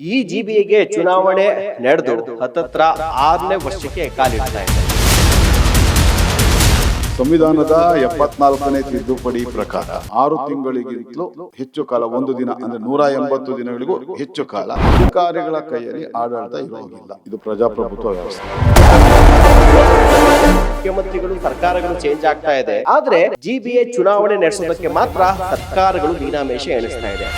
ಈ ಜಿಬಿಎಗೆ ಚುನಾವಣೆ ನಡೆದು ಹತ್ತತ್ರ 6ನೇ ವರ್ಷಕ್ಕೆ ಕಾಲಿಡ್ತಾ ಇದೆ. ಸಂವಿಧಾನದ 74ನೇ ತಿದ್ದುಪಡಿ ಪ್ರಕಾರ 6 ತಿಂಗಳಿಗಿಂತಲೂ ಹೆಚ್ಚು ಕಾಲ, ಒಂದು ದಿನ ಅಂದ್ರೆ 180 ದಿನಗಳಿಗೂ ಹೆಚ್ಚು ಕಾಲ ಅಧಿಕಾರಿಗಳ ಕೈಯಲ್ಲಿ ಆಡಳಿತ ಇರೋದಿಲ್ಲ. ಇದು ಪ್ರಜಾಪ್ರಭುತ್ವ ವ್ಯವಸ್ಥೆ. ಮುಖ್ಯಮಂತ್ರಿಗಳು, ಸರ್ಕಾರಗಳು ಚೇಂಜ್ ಆಗ್ತಾ ಇದೆ, ಆದ್ರೆ ಜಿಬಿಎ ಚುನಾವಣೆ ನಡೆಸೋದಕ್ಕೆ ಮಾತ್ರ ಸರ್ಕಾರಗಳು ಮೀನಾಮೇಷ ಎಣಿಸ್ತಾ ಇದೆ.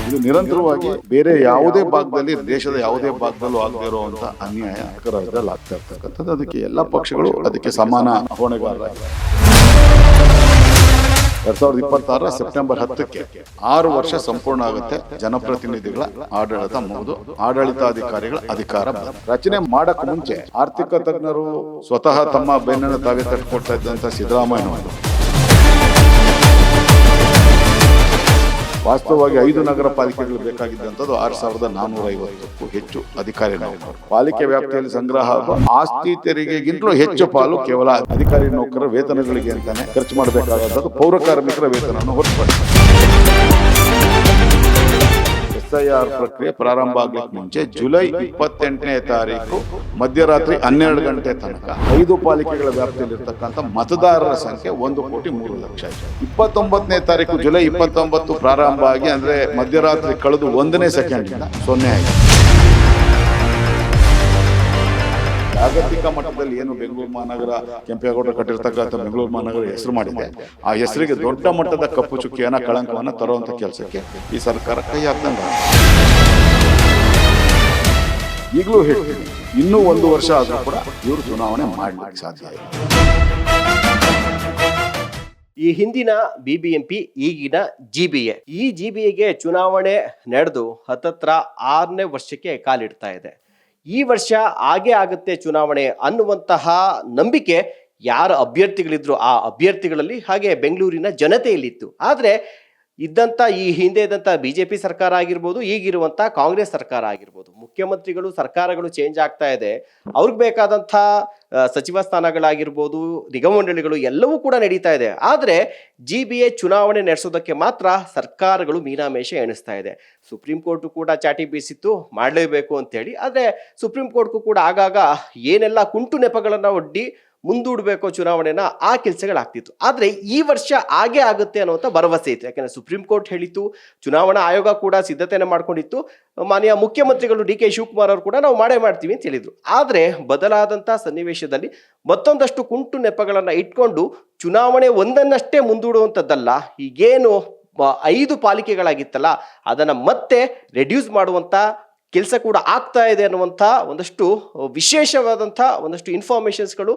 ಇದು ನಿರಂತರವಾಗಿ ಬೇರೆ ಯಾವುದೇ ಭಾಗದಲ್ಲಿ, ದೇಶದ ಯಾವುದೇ ಭಾಗದಲ್ಲೂ ಆಗದೇ ಇರುವಂತ ಅನ್ಯಾಯ ರಾಜ್ಯದಲ್ಲಿ ಆಗ್ತಾ ಇರ್ತಕ್ಕಂಥದ್ದು. ಅದಕ್ಕೆ ಎಲ್ಲ ಪಕ್ಷಗಳು ಅದಕ್ಕೆ ಸಮಾನ ಹೊಣೆಗಾರರಾಗಿವೆ. 2026 ಸೆಪ್ಟೆಂಬರ್ 10ಕ್ಕೆ 6 ವರ್ಷ ಸಂಪೂರ್ಣ ಆಗುತ್ತೆ. ಜನಪ್ರತಿನಿಧಿಗಳ ಆಡಳಿತ ಮುಗಿದು ಆಡಳಿತಾಧಿಕಾರಿಗಳ ಅಧಿಕಾರ ರಚನೆ ಮಾಡಕ್ ಮುಂಚೆ ಆರ್ಥಿಕ ತಜ್ಞರು ಸ್ವತಃ ತಮ್ಮ ಬೆನ್ನನ್ನು ತಾವೇ ತಟ್ಕೊಡ್ತಾ ಇದ್ದಂತ ಸಿದ್ದರಾಮಯ್ಯ ವಾಸ್ತವವಾಗಿ 5 ನಗರ ಪಾಲಿಕೆಗಳು ಬೇಕಾಗಿದ್ದಂಥದ್ದು 6450ಕ್ಕೂ ಹೆಚ್ಚು ಅಧಿಕಾರಿ ನೌಕರರು. ಪಾಲಿಕೆ ವ್ಯಾಪ್ತಿಯಲ್ಲಿ ಸಂಗ್ರಹ ಹಾಗೂ ಆಸ್ತಿ ತೆರಿಗೆಗಿಂತಲೂ ಹೆಚ್ಚು ಪಾಲು ಕೇವಲ ಅಧಿಕಾರಿ ನೌಕರರ ವೇತನಗಳಿಗೆ ಅಂತಾನೆ ಖರ್ಚು ಮಾಡಬೇಕಾದಂಥದ್ದು ಪೌರ ಕಾರ್ಮಿಕರ ವೇತನವನ್ನು ಹೊರತುಪಡಿಸಿ. SIR ಪ್ರಕ್ರಿಯೆ ಪ್ರಾರಂಭ ಆಗ್ಲಿಕ್ಕೆ ಮುಂಚೆ ಜುಲೈ 28ನೇ ತಾರೀಕು ಮಧ್ಯರಾತ್ರಿ 12 ಗಂಟೆ ತನಕ 5 ಪಾಲಿಕೆಗಳ ವ್ಯಾಪ್ತಿಯಲ್ಲಿರ್ತಕ್ಕಂಥ ಮತದಾರರ ಸಂಖ್ಯೆ 1,03,00,000 ಇದೆ. 29ನೇ ತಾರೀಕು ಜುಲೈ 29 ಪ್ರಾರಂಭ ಆಗಿ ಅಂದ್ರೆ ಮಧ್ಯರಾತ್ರಿ ಕಳೆದು 1ನೇ ಸೆಕೆಂಡ್ 0 ಆಗಿದೆ. ಜಾಗತಿಕ ಮಟ್ಟದಲ್ಲಿ ಏನು ಬೆಂಗಳೂರು ಮಹಾನಗರ, ಕೆಂಪೇಗೌಡ ಕಟ್ಟಿರ್ತಕ್ಕಂಥ ಬೆಂಗಳೂರು ಮಹಾನಗರ ಹೆಸರು ಮಾಡಿದೆ, ಆ ಹೆಸರಿಗೆ ದೊಡ್ಡ ಮಟ್ಟದ ಕಪ್ಪು ಚುಕ್ಕಿಯನ್ನ, ಕಳಂಕವನ್ನ ತರುವಂತ ಕೆಲಸಕ್ಕೆ ಈ ಸರ್ಕಾರ ಕೈ ಹಾಕ್ದಂಗ. ಈಗಲೂ ಹೇಳ್ತೀನಿ, ಇನ್ನೂ 1 ವರ್ಷ ಆದ್ರೂ ಕೂಡ ಇವರು ಚುನಾವಣೆ ಮಾಡ್ಲಿಕ್ಕೆ ಸಾಧ್ಯ ಇಲ್ಲ. ಈ ಹಿಂದಿನ ಬಿಬಿಎಂಪಿ, ಈಗಿನ ಜಿಬಿಎ, ಈ ಜಿಬಿಎಗೆ ಚುನಾವಣೆ ನಡೆದು ಹತ್ತತ್ರ 6ನೇ ವರ್ಷಕ್ಕೆ ಕಾಲಿಡ್ತಾ ಇದೆ. ಈ ವರ್ಷ ಹಾಗೆ ಆಗುತ್ತೆ ಚುನಾವಣೆ ಅನ್ನುವಂತಹ ನಂಬಿಕೆ ಯಾರ ಅಭ್ಯರ್ಥಿಗಳಿದ್ರು ಆ ಅಭ್ಯರ್ಥಿಗಳಲ್ಲಿ, ಹಾಗೆ ಬೆಂಗಳೂರಿನ ಜನತೆಯಲ್ಲಿತ್ತು. ಆದರೆ ಇದ್ದಂಥ ಈ ಹಿಂದೆ ಇದ್ದಂಥ ಬಿಜೆಪಿ ಸರ್ಕಾರ ಆಗಿರ್ಬೋದು, ಈಗಿರುವಂಥ ಕಾಂಗ್ರೆಸ್ ಸರ್ಕಾರ ಆಗಿರ್ಬೋದು, ಮುಖ್ಯಮಂತ್ರಿಗಳು, ಸರ್ಕಾರಗಳು ಚೇಂಜ್ ಆಗ್ತಾ ಇದೆ. ಅವ್ರಿಗೆ ಬೇಕಾದಂಥ ಸಚಿವ ಸ್ಥಾನಗಳಾಗಿರ್ಬೋದು, ನಿಗಮ ಮಂಡಳಿಗಳು ಎಲ್ಲವೂ ಕೂಡ ನಡೀತಾ ಇದೆ. ಆದರೆ ಜಿಬಿಎ ಚುನಾವಣೆ ನಡೆಸೋದಕ್ಕೆ ಮಾತ್ರ ಸರ್ಕಾರಗಳು ಮೀನಾಮೇಷ ಎಣಿಸ್ತಾ ಇದೆ. ಸುಪ್ರೀಂ ಕೋರ್ಟು ಕೂಡ ಚಾಟಿ ಬೀಸಿತ್ತು, ಮಾಡಲೇಬೇಕು ಅಂತೇಳಿ. ಆದರೆ ಸುಪ್ರೀಂ ಕೋರ್ಟ್ಗೂ ಕೂಡ ಆಗಾಗ ಏನೆಲ್ಲ ಕುಂಟು ನೆಪಗಳನ್ನು ಒಡ್ಡಿ ಮುಂದೂಡಬೇಕು ಚುನಾವಣೆನ, ಆ ಕೆಲಸಗಳಾಗ್ತಿತ್ತು. ಆದರೆ ಈ ವರ್ಷ ಹಾಗೆ ಆಗುತ್ತೆ ಅನ್ನುವಂಥ ಭರವಸೆ ಇತ್ತು. ಯಾಕಂದರೆ ಸುಪ್ರೀಂ ಕೋರ್ಟ್ ಹೇಳಿತ್ತು, ಚುನಾವಣಾ ಆಯೋಗ ಕೂಡ ಸಿದ್ಧತೆಯನ್ನು ಮಾಡ್ಕೊಂಡಿತ್ತು, ಮಾನ್ಯ ಮುಖ್ಯಮಂತ್ರಿಗಳು DK ಶಿವಕುಮಾರ್ ಅವರು ಕೂಡ ನಾವು ಮಾಡ್ತೀವಿ ಅಂತ ಹೇಳಿದ್ರು. ಆದರೆ ಬದಲಾದಂಥ ಸನ್ನಿವೇಶದಲ್ಲಿ ಮತ್ತೊಂದಷ್ಟು ಕುಂಟು ನೆಪಗಳನ್ನು ಇಟ್ಕೊಂಡು ಚುನಾವಣೆ ಒಂದನ್ನಷ್ಟೇ ಮುಂದೂಡುವಂಥದ್ದಲ್ಲ, ಈಗೇನು 5 ಪಾಲಿಕೆಗಳಾಗಿತ್ತಲ್ಲ ಅದನ್ನು ಮತ್ತೆ ರೆಡ್ಯೂಸ್ ಮಾಡುವಂಥ ಕೆಲಸ ಕೂಡ ಆಗ್ತಾ ಇದೆ ಅನ್ನುವಂಥ ಒಂದಷ್ಟು ವಿಶೇಷವಾದಂಥ ಒಂದಷ್ಟು ಇನ್ಫಾರ್ಮೇಷನ್ಸ್ಗಳು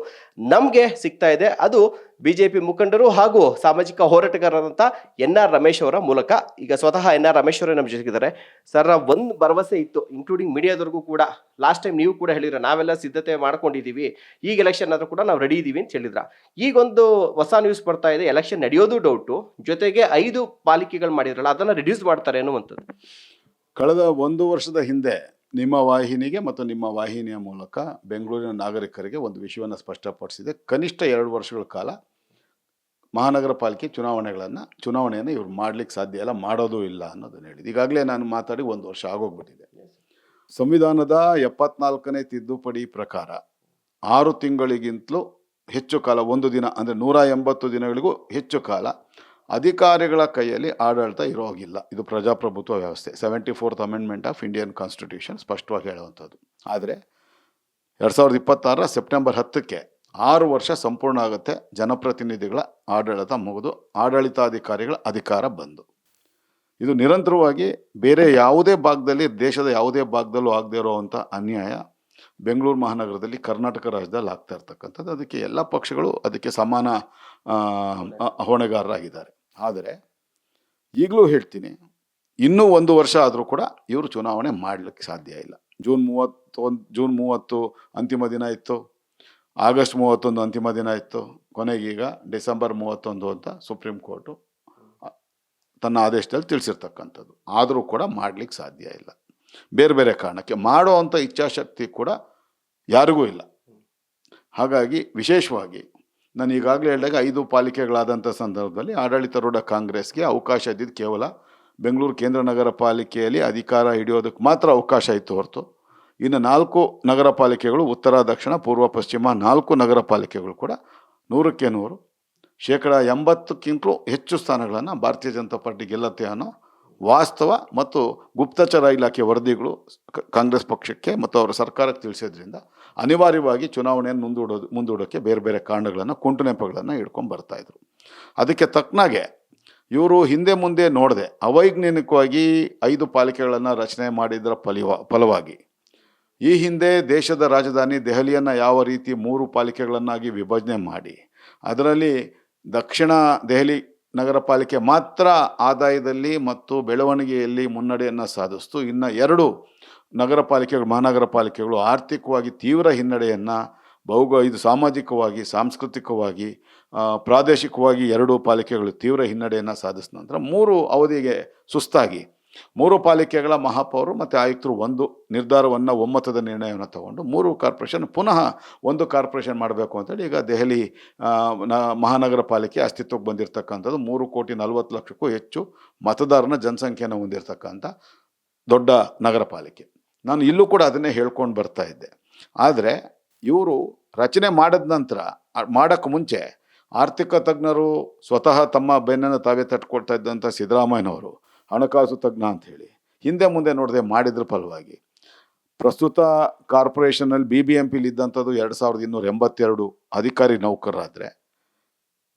ನಮಗೆ ಸಿಗ್ತಾ ಇದೆ. ಅದು ಬಿಜೆಪಿ ಮುಖಂಡರು ಹಾಗೂ ಸಾಮಾಜಿಕ ಹೋರಾಟಗಾರರಾದಂಥ NR ರಮೇಶ್ ಅವರ ಮೂಲಕ. ಈಗ ಸ್ವತಃ NR ರಮೇಶ್ ಅವರೇ ನಮ್ಮ ಜೊತೆಗಿದ್ದಾರೆ. ಸರ್, ಒಂದು ಭರವಸೆ ಇತ್ತು, ಇನ್ಕ್ಲೂಡಿಂಗ್ ಮೀಡಿಯಾದವ್ರಿಗೂ ಕೂಡ. ಲಾಸ್ಟ್ ಟೈಮ್ ನೀವು ಕೂಡ ಹೇಳಿದ್ರ, ನಾವೆಲ್ಲ ಸಿದ್ಧತೆ ಮಾಡ್ಕೊಂಡಿದ್ದೀವಿ, ಈಗ ಎಲೆಕ್ಷನ್ ಆದರೂ ಕೂಡ ನಾವು ರೆಡಿ ಇದ್ದೀವಿ ಅಂತ ಹೇಳಿದ್ರ. ಈಗೊಂದು ಹೊಸ ನ್ಯೂಸ್ ಬರ್ತಾ ಇದೆ, ಎಲೆಕ್ಷನ್ ನಡೆಯೋದು ಡೌಟು, ಜೊತೆಗೆ 5 ಪಾಲಿಕೆಗಳು ಮಾಡಿದ್ರಲ್ಲ ಅದನ್ನು ರಿಡ್ಯೂಸ್ ಮಾಡ್ತಾರೆ ಅನ್ನುವಂಥದ್ದು. ಕಳೆದ 1 ವರ್ಷದ ಹಿಂದೆ ನಿಮ್ಮ ವಾಹಿನಿಗೆ ಮತ್ತು ನಿಮ್ಮ ವಾಹಿನಿಯ ಮೂಲಕ ಬೆಂಗಳೂರಿನ ನಾಗರಿಕರಿಗೆ ಒಂದು ವಿಷಯವನ್ನು ಸ್ಪಷ್ಟಪಡಿಸಿದೆ. ಕನಿಷ್ಠ 2 ವರ್ಷಗಳ ಕಾಲ ಮಹಾನಗರ ಪಾಲಿಕೆ ಚುನಾವಣೆಯನ್ನು ಇವ್ರು ಮಾಡ್ಲಿಕ್ಕೆ ಸಾಧ್ಯ ಇಲ್ಲ, ಮಾಡೋದು ಇಲ್ಲ ಅನ್ನೋದನ್ನು ಹೇಳಿದೆ. ಈಗಾಗಲೇ ನಾನು ಮಾತಾಡಿ 1 ವರ್ಷ ಆಗೋಗ್ಬಿಟ್ಟಿದೆ. ಸಂವಿಧಾನದ 74ನೇ ತಿದ್ದುಪಡಿ ಪ್ರಕಾರ 6 ತಿಂಗಳಿಗಿಂತಲೂ ಹೆಚ್ಚು ಕಾಲ, ಒಂದು ದಿನ ಅಂದರೆ 180 ದಿನಗಳಿಗೂ ಹೆಚ್ಚು ಕಾಲ ಅಧಿಕಾರಿಗಳ ಕೈಯಲ್ಲಿ ಆಡಳಿತ ಇರೋಗಿಲ್ಲ. ಇದು ಪ್ರಜಾಪ್ರಭುತ್ವ ವ್ಯವಸ್ಥೆ. 74th amendment of Indian constitution ಸ್ಪಷ್ಟವಾಗಿ ಹೇಳುವಂಥದ್ದು. ಆದರೆ 2026 ಸೆಪ್ಟೆಂಬರ್ 10ಕ್ಕೆ 6 ವರ್ಷ ಸಂಪೂರ್ಣ ಆಗುತ್ತೆ. ಜನಪ್ರತಿನಿಧಿಗಳ ಆಡಳಿತ ಮುಗಿದು ಆಡಳಿತಾಧಿಕಾರಿಗಳ ಅಧಿಕಾರ ಬಂದು. ಇದು ನಿರಂತರವಾಗಿ ಬೇರೆ ಯಾವುದೇ ಭಾಗದಲ್ಲಿ, ದೇಶದ ಯಾವುದೇ ಭಾಗದಲ್ಲೂ ಆಗದೇ ಇರುವಂಥ ಅನ್ಯಾಯ ಬೆಂಗಳೂರು ಮಹಾನಗರದಲ್ಲಿ, ಕರ್ನಾಟಕ ರಾಜ್ಯದಲ್ಲಿ ಆಗ್ತಾ ಇರ್ತಕ್ಕಂಥದ್ದು. ಅದಕ್ಕೆ ಎಲ್ಲ ಪಕ್ಷಗಳು ಅದಕ್ಕೆ ಸಮಾನ ಹೊಣೆಗಾರರಾಗಿದ್ದಾರೆ. ಆದರೆ ಈಗಲೂ ಹೇಳ್ತೀನಿ, ಇನ್ನೂ 1 ವರ್ಷ ಆದರೂ ಕೂಡ ಇವರು ಚುನಾವಣೆ ಮಾಡಲಿಕ್ಕೆ ಸಾಧ್ಯ ಇಲ್ಲ. ಜೂನ್ 30 ಅಂತಿಮ ದಿನ ಇತ್ತು, ಆಗಸ್ಟ್ 31 ಅಂತಿಮ ದಿನ ಇತ್ತು, ಕೊನೆಗೀಗ ಡಿಸೆಂಬರ್ 31 ಅಂತ ಸುಪ್ರೀಂ ಕೋರ್ಟು ತನ್ನ ಆದೇಶದಲ್ಲಿ ತಿಳಿಸಿರ್ತಕ್ಕಂಥದ್ದು. ಆದರೂ ಕೂಡ ಮಾಡಲಿಕ್ಕೆ ಸಾಧ್ಯ ಇಲ್ಲ. ಬೇರೆ ಬೇರೆ ಕಾರಣಕ್ಕೆ ಮಾಡೋ ಅಂಥ ಇಚ್ಛಾಶಕ್ತಿ ಕೂಡ ಯಾರಿಗೂ ಇಲ್ಲ. ಹಾಗಾಗಿ ವಿಶೇಷವಾಗಿ ನಾನು ಈಗಾಗಲೇ ಹೇಳಿದಾಗ 5 ಪಾಲಿಕೆಗಳಾದಂಥ ಸಂದರ್ಭದಲ್ಲಿ ಆಡಳಿತಾರೂಢ ಕಾಂಗ್ರೆಸ್ಗೆ ಅವಕಾಶ ಇದ್ದಿದ್ದು ಕೇವಲ ಬೆಂಗಳೂರು ಕೇಂದ್ರ ನಗರ ಪಾಲಿಕೆಯಲ್ಲಿ ಅಧಿಕಾರ ಹಿಡಿಯೋದಕ್ಕೆ ಮಾತ್ರ ಅವಕಾಶ ಇತ್ತು ಹೊರತು ಇನ್ನು 4 ನಗರ ಪಾಲಿಕೆಗಳು, ಉತ್ತರ, ದಕ್ಷಿಣ, ಪೂರ್ವ, ಪಶ್ಚಿಮ 4 ನಗರ ಪಾಲಿಕೆಗಳು ಕೂಡ 100ಕ್ಕೆ 100 80ಕ್ಕಿಂತಲೂ ಹೆಚ್ಚು ಸ್ಥಾನಗಳನ್ನು ಭಾರತೀಯ ಜನತಾ ಪಾರ್ಟಿ ಗೆಲ್ಲತ್ತೆ ಅನ್ನೋ ವಾಸ್ತವ ಮತ್ತು ಗುಪ್ತಚರ ಇಲಾಖೆ ವರದಿಗಳು ಕಾಂಗ್ರೆಸ್ ಪಕ್ಷಕ್ಕೆ ಮತ್ತು ಅವರ ಸರ್ಕಾರಕ್ಕೆ ತಿಳಿಸೋದ್ರಿಂದ ಅನಿವಾರ್ಯವಾಗಿ ಚುನಾವಣೆಯನ್ನು ಮುಂದೂಡೋಕ್ಕೆ ಬೇರೆ ಬೇರೆ ಕಾರಣಗಳನ್ನು, ಕುಂಟು ನೆಪಗಳನ್ನು ಹಿಡ್ಕೊಂಡು ಬರ್ತಾಯಿದ್ರು. ಅದಕ್ಕೆ ತಕ್ಕನಾಗೆ ಇವರು ಹಿಂದೆ ಮುಂದೆ ನೋಡದೆ ಅವೈಜ್ಞಾನಿಕವಾಗಿ 5 ಪಾಲಿಕೆಗಳನ್ನು ರಚನೆ ಮಾಡಿದರ ಫಲವಾಗಿ ಈ ಹಿಂದೆ ದೇಶದ ರಾಜಧಾನಿ ದೆಹಲಿಯನ್ನು ಯಾವ ರೀತಿ 3 ಪಾಲಿಕೆಗಳನ್ನಾಗಿ ವಿಭಜನೆ ಮಾಡಿ ಅದರಲ್ಲಿ ದಕ್ಷಿಣ ದೆಹಲಿ ನಗರ ಪಾಲಿಕೆ ಮಾತ್ರ ಆದಾಯದಲ್ಲಿ ಮತ್ತು ಬೆಳವಣಿಗೆಯಲ್ಲಿ ಮುನ್ನಡೆಯನ್ನು ಸಾಧಿಸ್ತು. ಇನ್ನು 2 ನಗರ ಪಾಲಿಕೆಗಳು, ಮಹಾನಗರ ಪಾಲಿಕೆಗಳು ಆರ್ಥಿಕವಾಗಿ ತೀವ್ರ ಹಿನ್ನಡೆಯನ್ನು, ಇದು ಸಾಮಾಜಿಕವಾಗಿ, ಸಾಂಸ್ಕೃತಿಕವಾಗಿ, ಪ್ರಾದೇಶಿಕವಾಗಿ 2 ಪಾಲಿಕೆಗಳು ತೀವ್ರ ಹಿನ್ನಡೆಯನ್ನು ಸಾಧಿಸಿದ ನಂತರ 3 ಅವಧಿಗೆ ಸುಸ್ತಾಗಿ 3 ಪಾಲಿಕೆಗಳ ಮಹಾಪೌರರು ಮತ್ತು ಆಯುಕ್ತರು ಒಂದು ನಿರ್ಧಾರವನ್ನು, ಒಮ್ಮತದ ನಿರ್ಣಯವನ್ನು ತಗೊಂಡು 3 ಕಾರ್ಪೊರೇಷನ್ ಪುನಃ 1 ಕಾರ್ಪೊರೇಷನ್ ಮಾಡಬೇಕು ಅಂತೇಳಿ ಈಗ ದೆಹಲಿ ಮಹಾನಗರ ಪಾಲಿಕೆ ಅಸ್ತಿತ್ವಕ್ಕೆ ಬಂದಿರತಕ್ಕಂಥದ್ದು 3,40,00,000ಕ್ಕೂ ಹೆಚ್ಚು ಮತದಾರನ ಜನಸಂಖ್ಯೆಯನ್ನು ಹೊಂದಿರತಕ್ಕಂಥ ದೊಡ್ಡ ನಗರ ಪಾಲಿಕೆ. ನಾನು ಇಲ್ಲೂ ಕೂಡ ಅದನ್ನೇ ಹೇಳ್ಕೊಂಡು ಬರ್ತಾ ಇದ್ದೆ. ಆದರೆ ಇವರು ರಚನೆ ಮಾಡಿದ ನಂತರ, ಮಾಡೋಕ್ಕೆ ಮುಂಚೆ ಆರ್ಥಿಕ ತಜ್ಞರು ಸ್ವತಃ ತಮ್ಮ ಬೆನ್ನನ್ನು ತಾವೇ ತಟ್ಕೊಳ್ತಾ ಇದ್ದಂಥ ಸಿದ್ದರಾಮಯ್ಯನವರು ಹಣಕಾಸು ತಜ್ಞ ಅಂಥೇಳಿ ಹಿಂದೆ ಮುಂದೆ ನೋಡದೆ ಮಾಡಿದ್ರ ಫಲವಾಗಿ ಪ್ರಸ್ತುತ ಕಾರ್ಪೊರೇಷನಲ್ಲಿ BBMPಲಿ ಇದ್ದಂಥದ್ದು 2282 ಅಧಿಕಾರಿ ನೌಕರರಾದರೆ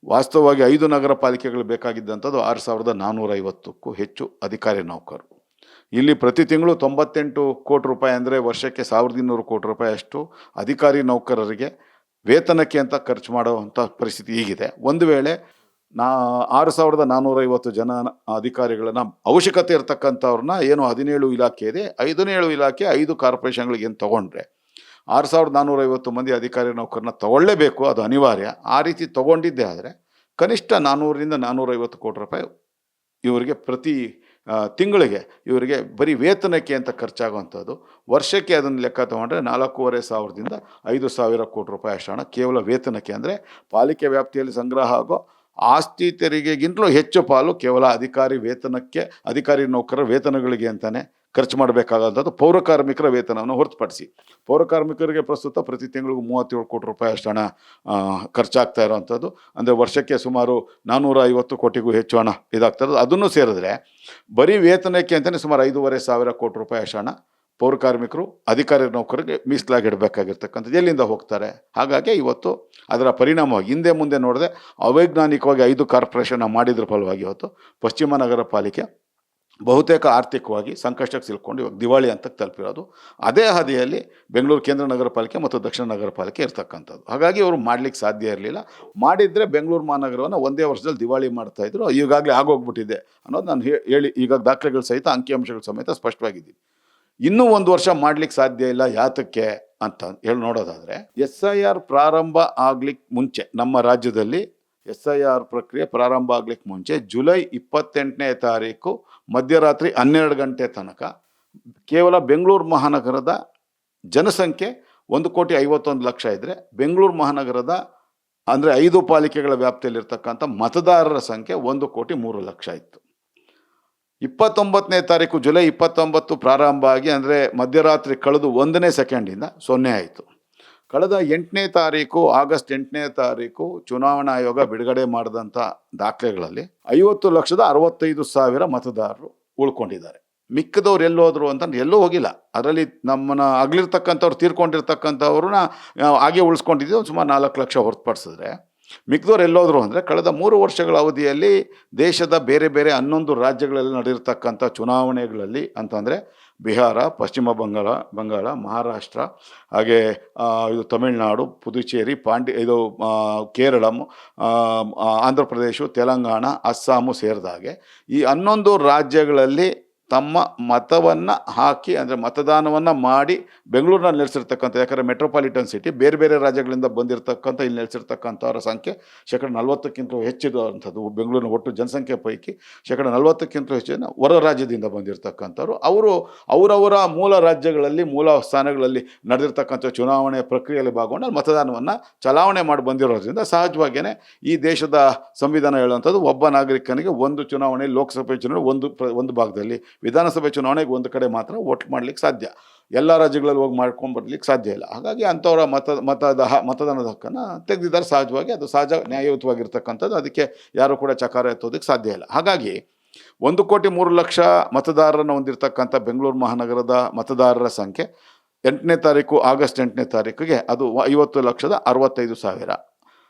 ವಾಸ್ತವವಾಗಿ 5 ನಗರ ಪಾಲಿಕೆಗಳು ಬೇಕಾಗಿದ್ದಂಥದ್ದು 6450ಕ್ಕೂ ಹೆಚ್ಚು ಅಧಿಕಾರಿ ನೌಕರರು. ಇಲ್ಲಿ ಪ್ರತಿ ತಿಂಗಳು 98 ಕೋಟಿ ರೂಪಾಯಿ ಅಂದರೆ ವರ್ಷಕ್ಕೆ 1200 ಕೋಟಿ ರೂಪಾಯಿ ಅಷ್ಟು ಅಧಿಕಾರಿ ನೌಕರರಿಗೆ ವೇತನಕ್ಕೆ ಅಂತ ಖರ್ಚು ಮಾಡುವಂಥ ಪರಿಸ್ಥಿತಿ ಈಗಿದೆ. ಒಂದು ವೇಳೆ 6450 ಜನ ಅಧಿಕಾರಿಗಳನ್ನ ಅವಶ್ಯಕತೆ ಇರತಕ್ಕಂಥವ್ರನ್ನ ಏನು 17 ಇಲಾಖೆ ಇದೆ, 17 ಇಲಾಖೆ 5 ಕಾರ್ಪೊರೇಷನ್ಗಳಿಗೆ ಏನು ತೊಗೊಂಡ್ರೆ 6450 ಮಂದಿ ಅಧಿಕಾರಿ ನೌಕರನ್ನ ತಗೊಳ್ಳೇಬೇಕು, ಅದು ಅನಿವಾರ್ಯ. ಆ ರೀತಿ ತೊಗೊಂಡಿದ್ದೆ ಆದರೆ ಕನಿಷ್ಠ 400ರಿಂದ 450 ಕೋಟಿ ರೂಪಾಯಿ ಇವರಿಗೆ ಪ್ರತಿ ತಿಂಗಳಿಗೆ ಇವರಿಗೆ ಬರೀ ವೇತನಕ್ಕೆ ಅಂತ ಖರ್ಚಾಗುವಂಥದ್ದು. ವರ್ಷಕ್ಕೆ ಅದನ್ನು ಲೆಕ್ಕ ತೊಗೊಂಡ್ರೆ 4,500ದಿಂದ 5,000 ಕೋಟಿ ರೂಪಾಯಿ ಅಷ್ಟು ಹಣ ಕೇವಲ ವೇತನಕ್ಕೆ, ಅಂದರೆ ಪಾಲಿಕೆ ವ್ಯಾಪ್ತಿಯಲ್ಲಿ ಸಂಗ್ರಹ ಆಗೋ ಆಸ್ತಿ ತೆರಿಗೆಗಿಂತಲೂ ಹೆಚ್ಚು ಪಾಲು ಕೇವಲ ಅಧಿಕಾರಿ ನೌಕರರ ವೇತನಗಳಿಗೆ ಅಂತಾನೆ ಖರ್ಚು ಮಾಡಬೇಕಾದಂಥದ್ದು. ಪೌರ ಕಾರ್ಮಿಕರ ವೇತನವನ್ನು ಹೊರತುಪಡಿಸಿ ಪೌರ ಕಾರ್ಮಿಕರಿಗೆ ಪ್ರಸ್ತುತ ಪ್ರತಿ ತಿಂಗಳಿಗೂ 37 ಕೋಟಿ ರೂಪಾಯಿ ಅಷ್ಟು ಹಣ ಖರ್ಚಾಗ್ತಾ ಇರೋವಂಥದ್ದು. ಅಂದರೆ ವರ್ಷಕ್ಕೆ ಸುಮಾರು 450 ಕೋಟಿಗೂ ಹೆಚ್ಚು ಹಣ ಇದಾಗ್ತಾ ಇರೋದು. ಅದನ್ನು ಸೇರಿದ್ರೆ ಬರೀ ವೇತನಕ್ಕೆ ಅಂತಲೇ ಸುಮಾರು 5,500 ಕೋಟಿ ರೂಪಾಯಿ ಅಷ್ಟು ಹಣ ಪೌರ ಕಾರ್ಮಿಕರು, ಅಧಿಕಾರಿ ನೌಕರರಿಗೆ ಮೀಸಲಾಗಿ ಇಡಬೇಕಾಗಿರ್ತಕ್ಕಂಥದ್ದು ಎಲ್ಲಿಂದ ಹೋಗ್ತಾರೆ? ಹಾಗಾಗಿ ಇವತ್ತು ಅದರ ಪರಿಣಾಮವಾಗಿ ಹಿಂದೆ ಮುಂದೆ ನೋಡದೆ ಅವೈಜ್ಞಾನಿಕವಾಗಿ 5 ಕಾರ್ಪೊರೇಷನ್ ಮಾಡಿದ್ರ ಫಲವಾಗಿ ಇವತ್ತು ಪಶ್ಚಿಮ ನಗರ ಪಾಲಿಕೆ ಬಹುತೇಕ ಆರ್ಥಿಕವಾಗಿ ಸಂಕಷ್ಟಕ್ಕೆ ಸಿಲ್ಕೊಂಡು ಇವಾಗ ದಿವಾಳಿ ಅಂತ ತಲುಪಿರೋದು. ಅದೇ ಹಾದಿಯಲ್ಲಿ ಬೆಂಗಳೂರು ಕೇಂದ್ರ ನಗರ ಪಾಲಿಕೆ ಮತ್ತು ದಕ್ಷಿಣ ನಗರ ಪಾಲಿಕೆ ಇರ್ತಕ್ಕಂಥದ್ದು. ಹಾಗಾಗಿ ಅವರು ಮಾಡಲಿಕ್ಕೆ ಸಾಧ್ಯ ಇರಲಿಲ್ಲ. ಮಾಡಿದರೆ ಬೆಂಗಳೂರು ಮಹಾನಗರವನ್ನು ಒಂದೇ ವರ್ಷದಲ್ಲಿ ದಿವಾಳಿ ಮಾಡ್ತಾಯಿದ್ರು. ಈಗಾಗಲೇ ಆಗೋಗ್ಬಿಟ್ಟಿದೆ ಅನ್ನೋದು ನಾನು ಹೇಳಿ ಈಗ ದಾಖಲೆಗಳು ಸಹಿತ ಅಂಕಿಅಂಶಗಳ ಸಮೇತ ಸ್ಪಷ್ಟವಾಗಿದ್ದೀನಿ. ಇನ್ನೂ 1 ವರ್ಷ ಮಾಡ್ಲಿಕ್ಕೆ ಸಾಧ್ಯ ಇಲ್ಲ. ಯಾತಕ್ಕೆ ಅಂತ ಹೇಳಿ ನೋಡೋದಾದರೆ, SIR ಪ್ರಾರಂಭ ಆಗ್ಲಿಕ್ಕೆ ಮುಂಚೆ ನಮ್ಮ ರಾಜ್ಯದಲ್ಲಿ SIR ಪ್ರಕ್ರಿಯೆ ಪ್ರಾರಂಭ ಆಗ್ಲಿಕ್ಕೆ ಮುಂಚೆ ಜುಲೈ 28ನೇ ತಾರೀಕು ಮಧ್ಯರಾತ್ರಿ 12 ಗಂಟೆ ತನಕ ಕೇವಲ ಬೆಂಗಳೂರು ಮಹಾನಗರದ ಜನಸಂಖ್ಯೆ 1,51,00,000 ಇದ್ದರೆ ಬೆಂಗಳೂರು ಮಹಾನಗರದ ಅಂದರೆ 5 ಪಾಲಿಕೆಗಳ ವ್ಯಾಪ್ತಿಯಲ್ಲಿರ್ತಕ್ಕಂಥ ಮತದಾರರ ಸಂಖ್ಯೆ 1,03,00,000 ಇತ್ತು. 29ನೇ ತಾರೀಕು ಜುಲೈ 29 ಪ್ರಾರಂಭ ಆಗಿ ಅಂದರೆ ಮಧ್ಯರಾತ್ರಿ ಕಳೆದು 1ನೇ ಸೆಕೆಂಡಿಂದ 0 ಆಯಿತು. ಕಳೆದ 8ನೇ ತಾರೀಕು ಆಗಸ್ಟ್ 8ನೇ ತಾರೀಕು ಚುನಾವಣಾ ಆಯೋಗ ಬಿಡುಗಡೆ ಮಾಡಿದಂಥ ದಾಖಲೆಗಳಲ್ಲಿ 50,65,000 ಮತದಾರರು ಉಳ್ಕೊಂಡಿದ್ದಾರೆ. ಮಿಕ್ಕದವ್ರು ಎಲ್ಲೋದ್ರು ಅಂತಂದು ಎಲ್ಲೂ ಹೋಗಿಲ್ಲ. ಅದರಲ್ಲಿ ನಮ್ಮನ್ನ ಅಗಲಿರ್ತಕ್ಕಂಥವ್ರು, ತೀರ್ಕೊಂಡಿರ್ತಕ್ಕಂಥವ್ರನ್ನ ಹಾಗೆ ಉಳಿಸ್ಕೊಂಡಿದ್ದೀವಿ ಸುಮಾರು 4 ಲಕ್ಷ ಹೊರತುಪಡಿಸಿದ್ರೆ ಮಿಕ್ಕದವ್ರು ಎಲ್ಲೋದ್ರು ಅಂದರೆ ಕಳೆದ 3 ವರ್ಷಗಳ ಅವಧಿಯಲ್ಲಿ ದೇಶದ ಬೇರೆ ಬೇರೆ 11 ರಾಜ್ಯಗಳಲ್ಲಿ ನಡೆದಿರ್ತಕ್ಕಂಥ ಚುನಾವಣೆಗಳಲ್ಲಿ ಅಂತಂದರೆ ಬಿಹಾರ, ಪಶ್ಚಿಮ ಬಂಗಾಳ, ಮಹಾರಾಷ್ಟ್ರ, ಹಾಗೆ ಇದು ತಮಿಳುನಾಡು, ಪುದುಚೇರಿ, ಕೇರಳ, ಆಂಧ್ರ ಪ್ರದೇಶ, ತೆಲಂಗಾಣ, ಅಸ್ಸಾಮು ಸೇರಿದಾಗೆ ಈ 11 ರಾಜ್ಯಗಳಲ್ಲಿ ತಮ್ಮ ಮತವನ್ನು ಹಾಕಿ ಅಂದರೆ ಮತದಾನವನ್ನು ಮಾಡಿ ಬೆಂಗಳೂರಿನಲ್ಲಿ ನೆಲೆಸಿರ್ತಕ್ಕಂಥ, ಯಾಕಂದರೆ ಮೆಟ್ರೋಪಾಲಿಟನ್ ಸಿಟಿ ಬೇರೆ ಬೇರೆ ರಾಜ್ಯಗಳಿಂದ ಬಂದಿರತಕ್ಕಂಥ ಇಲ್ಲಿ ನೆಲೆಸಿರ್ತಕ್ಕಂಥವ್ರ ಸಂಖ್ಯೆ 40%ಕ್ಕಿಂತ ಹೆಚ್ಚಿರುವಂಥದ್ದು. ಬೆಂಗಳೂರಿನ ಒಟ್ಟು ಜನಸಂಖ್ಯೆ ಪೈಕಿ 40%ಕ್ಕಿಂತ ಹೆಚ್ಚಿನ ಹೊರ ರಾಜ್ಯದಿಂದ ಬಂದಿರತಕ್ಕಂಥವ್ರು. ಅವರವರ ಮೂಲ ರಾಜ್ಯಗಳಲ್ಲಿ ಮೂಲ ಸ್ಥಾನಗಳಲ್ಲಿ ನಡೆದಿರ್ತಕ್ಕಂಥ ಚುನಾವಣೆ ಪ್ರಕ್ರಿಯೆಯಲ್ಲಿ ಭಾಗಗೊಂಡು ಅಲ್ಲಿ ಮತದಾನವನ್ನು ಚಲಾವಣೆ ಮಾಡಿ ಬಂದಿರೋದ್ರಿಂದ ಸಹಜವಾಗಿಯೇ ಈ ದೇಶದ ಸಂವಿಧಾನ ಹೇಳುವಂಥದ್ದು ಒಬ್ಬ ನಾಗರಿಕನಿಗೆ ಒಂದು ಚುನಾವಣೆ, ಲೋಕಸಭೆ ಚುನಾವಣೆ ಒಂದು ಭಾಗದಲ್ಲಿ, ವಿಧಾನಸಭೆ ಚುನಾವಣೆಗೆ ಒಂದು ಕಡೆ ಮಾತ್ರ ವೋಟ್ ಮಾಡಲಿಕ್ಕೆ ಸಾಧ್ಯ. ಎಲ್ಲ ರಾಜ್ಯಗಳಲ್ಲಿ ಹೋಗಿ ಮಾಡ್ಕೊಂಡು ಬರ್ಲಿಕ್ಕೆ ಸಾಧ್ಯ ಇಲ್ಲ. ಹಾಗಾಗಿ ಅಂಥವರ ಮತದಾನದ ಹಕ್ಕನ್ನು ತೆಗೆದಿದ್ದಾರೆ. ಸಹಜವಾಗಿ ಅದು ಸಹಜ ನ್ಯಾಯಯುತವಾಗಿರ್ತಕ್ಕಂಥದ್ದು. ಅದಕ್ಕೆ ಯಾರು ಕೂಡ ಚಕಾರ ಎತ್ತೋದಕ್ಕೆ ಸಾಧ್ಯ ಇಲ್ಲ. ಹಾಗಾಗಿ 1,03,00,000 ಮತದಾರರನ್ನು ಹೊಂದಿರತಕ್ಕಂಥ ಬೆಂಗಳೂರು ಮಹಾನಗರದ ಮತದಾರರ ಸಂಖ್ಯೆ ಆಗಸ್ಟ್ 8ನೇ ತಾರೀಕಿಗೆ ಅದು 50,65,000.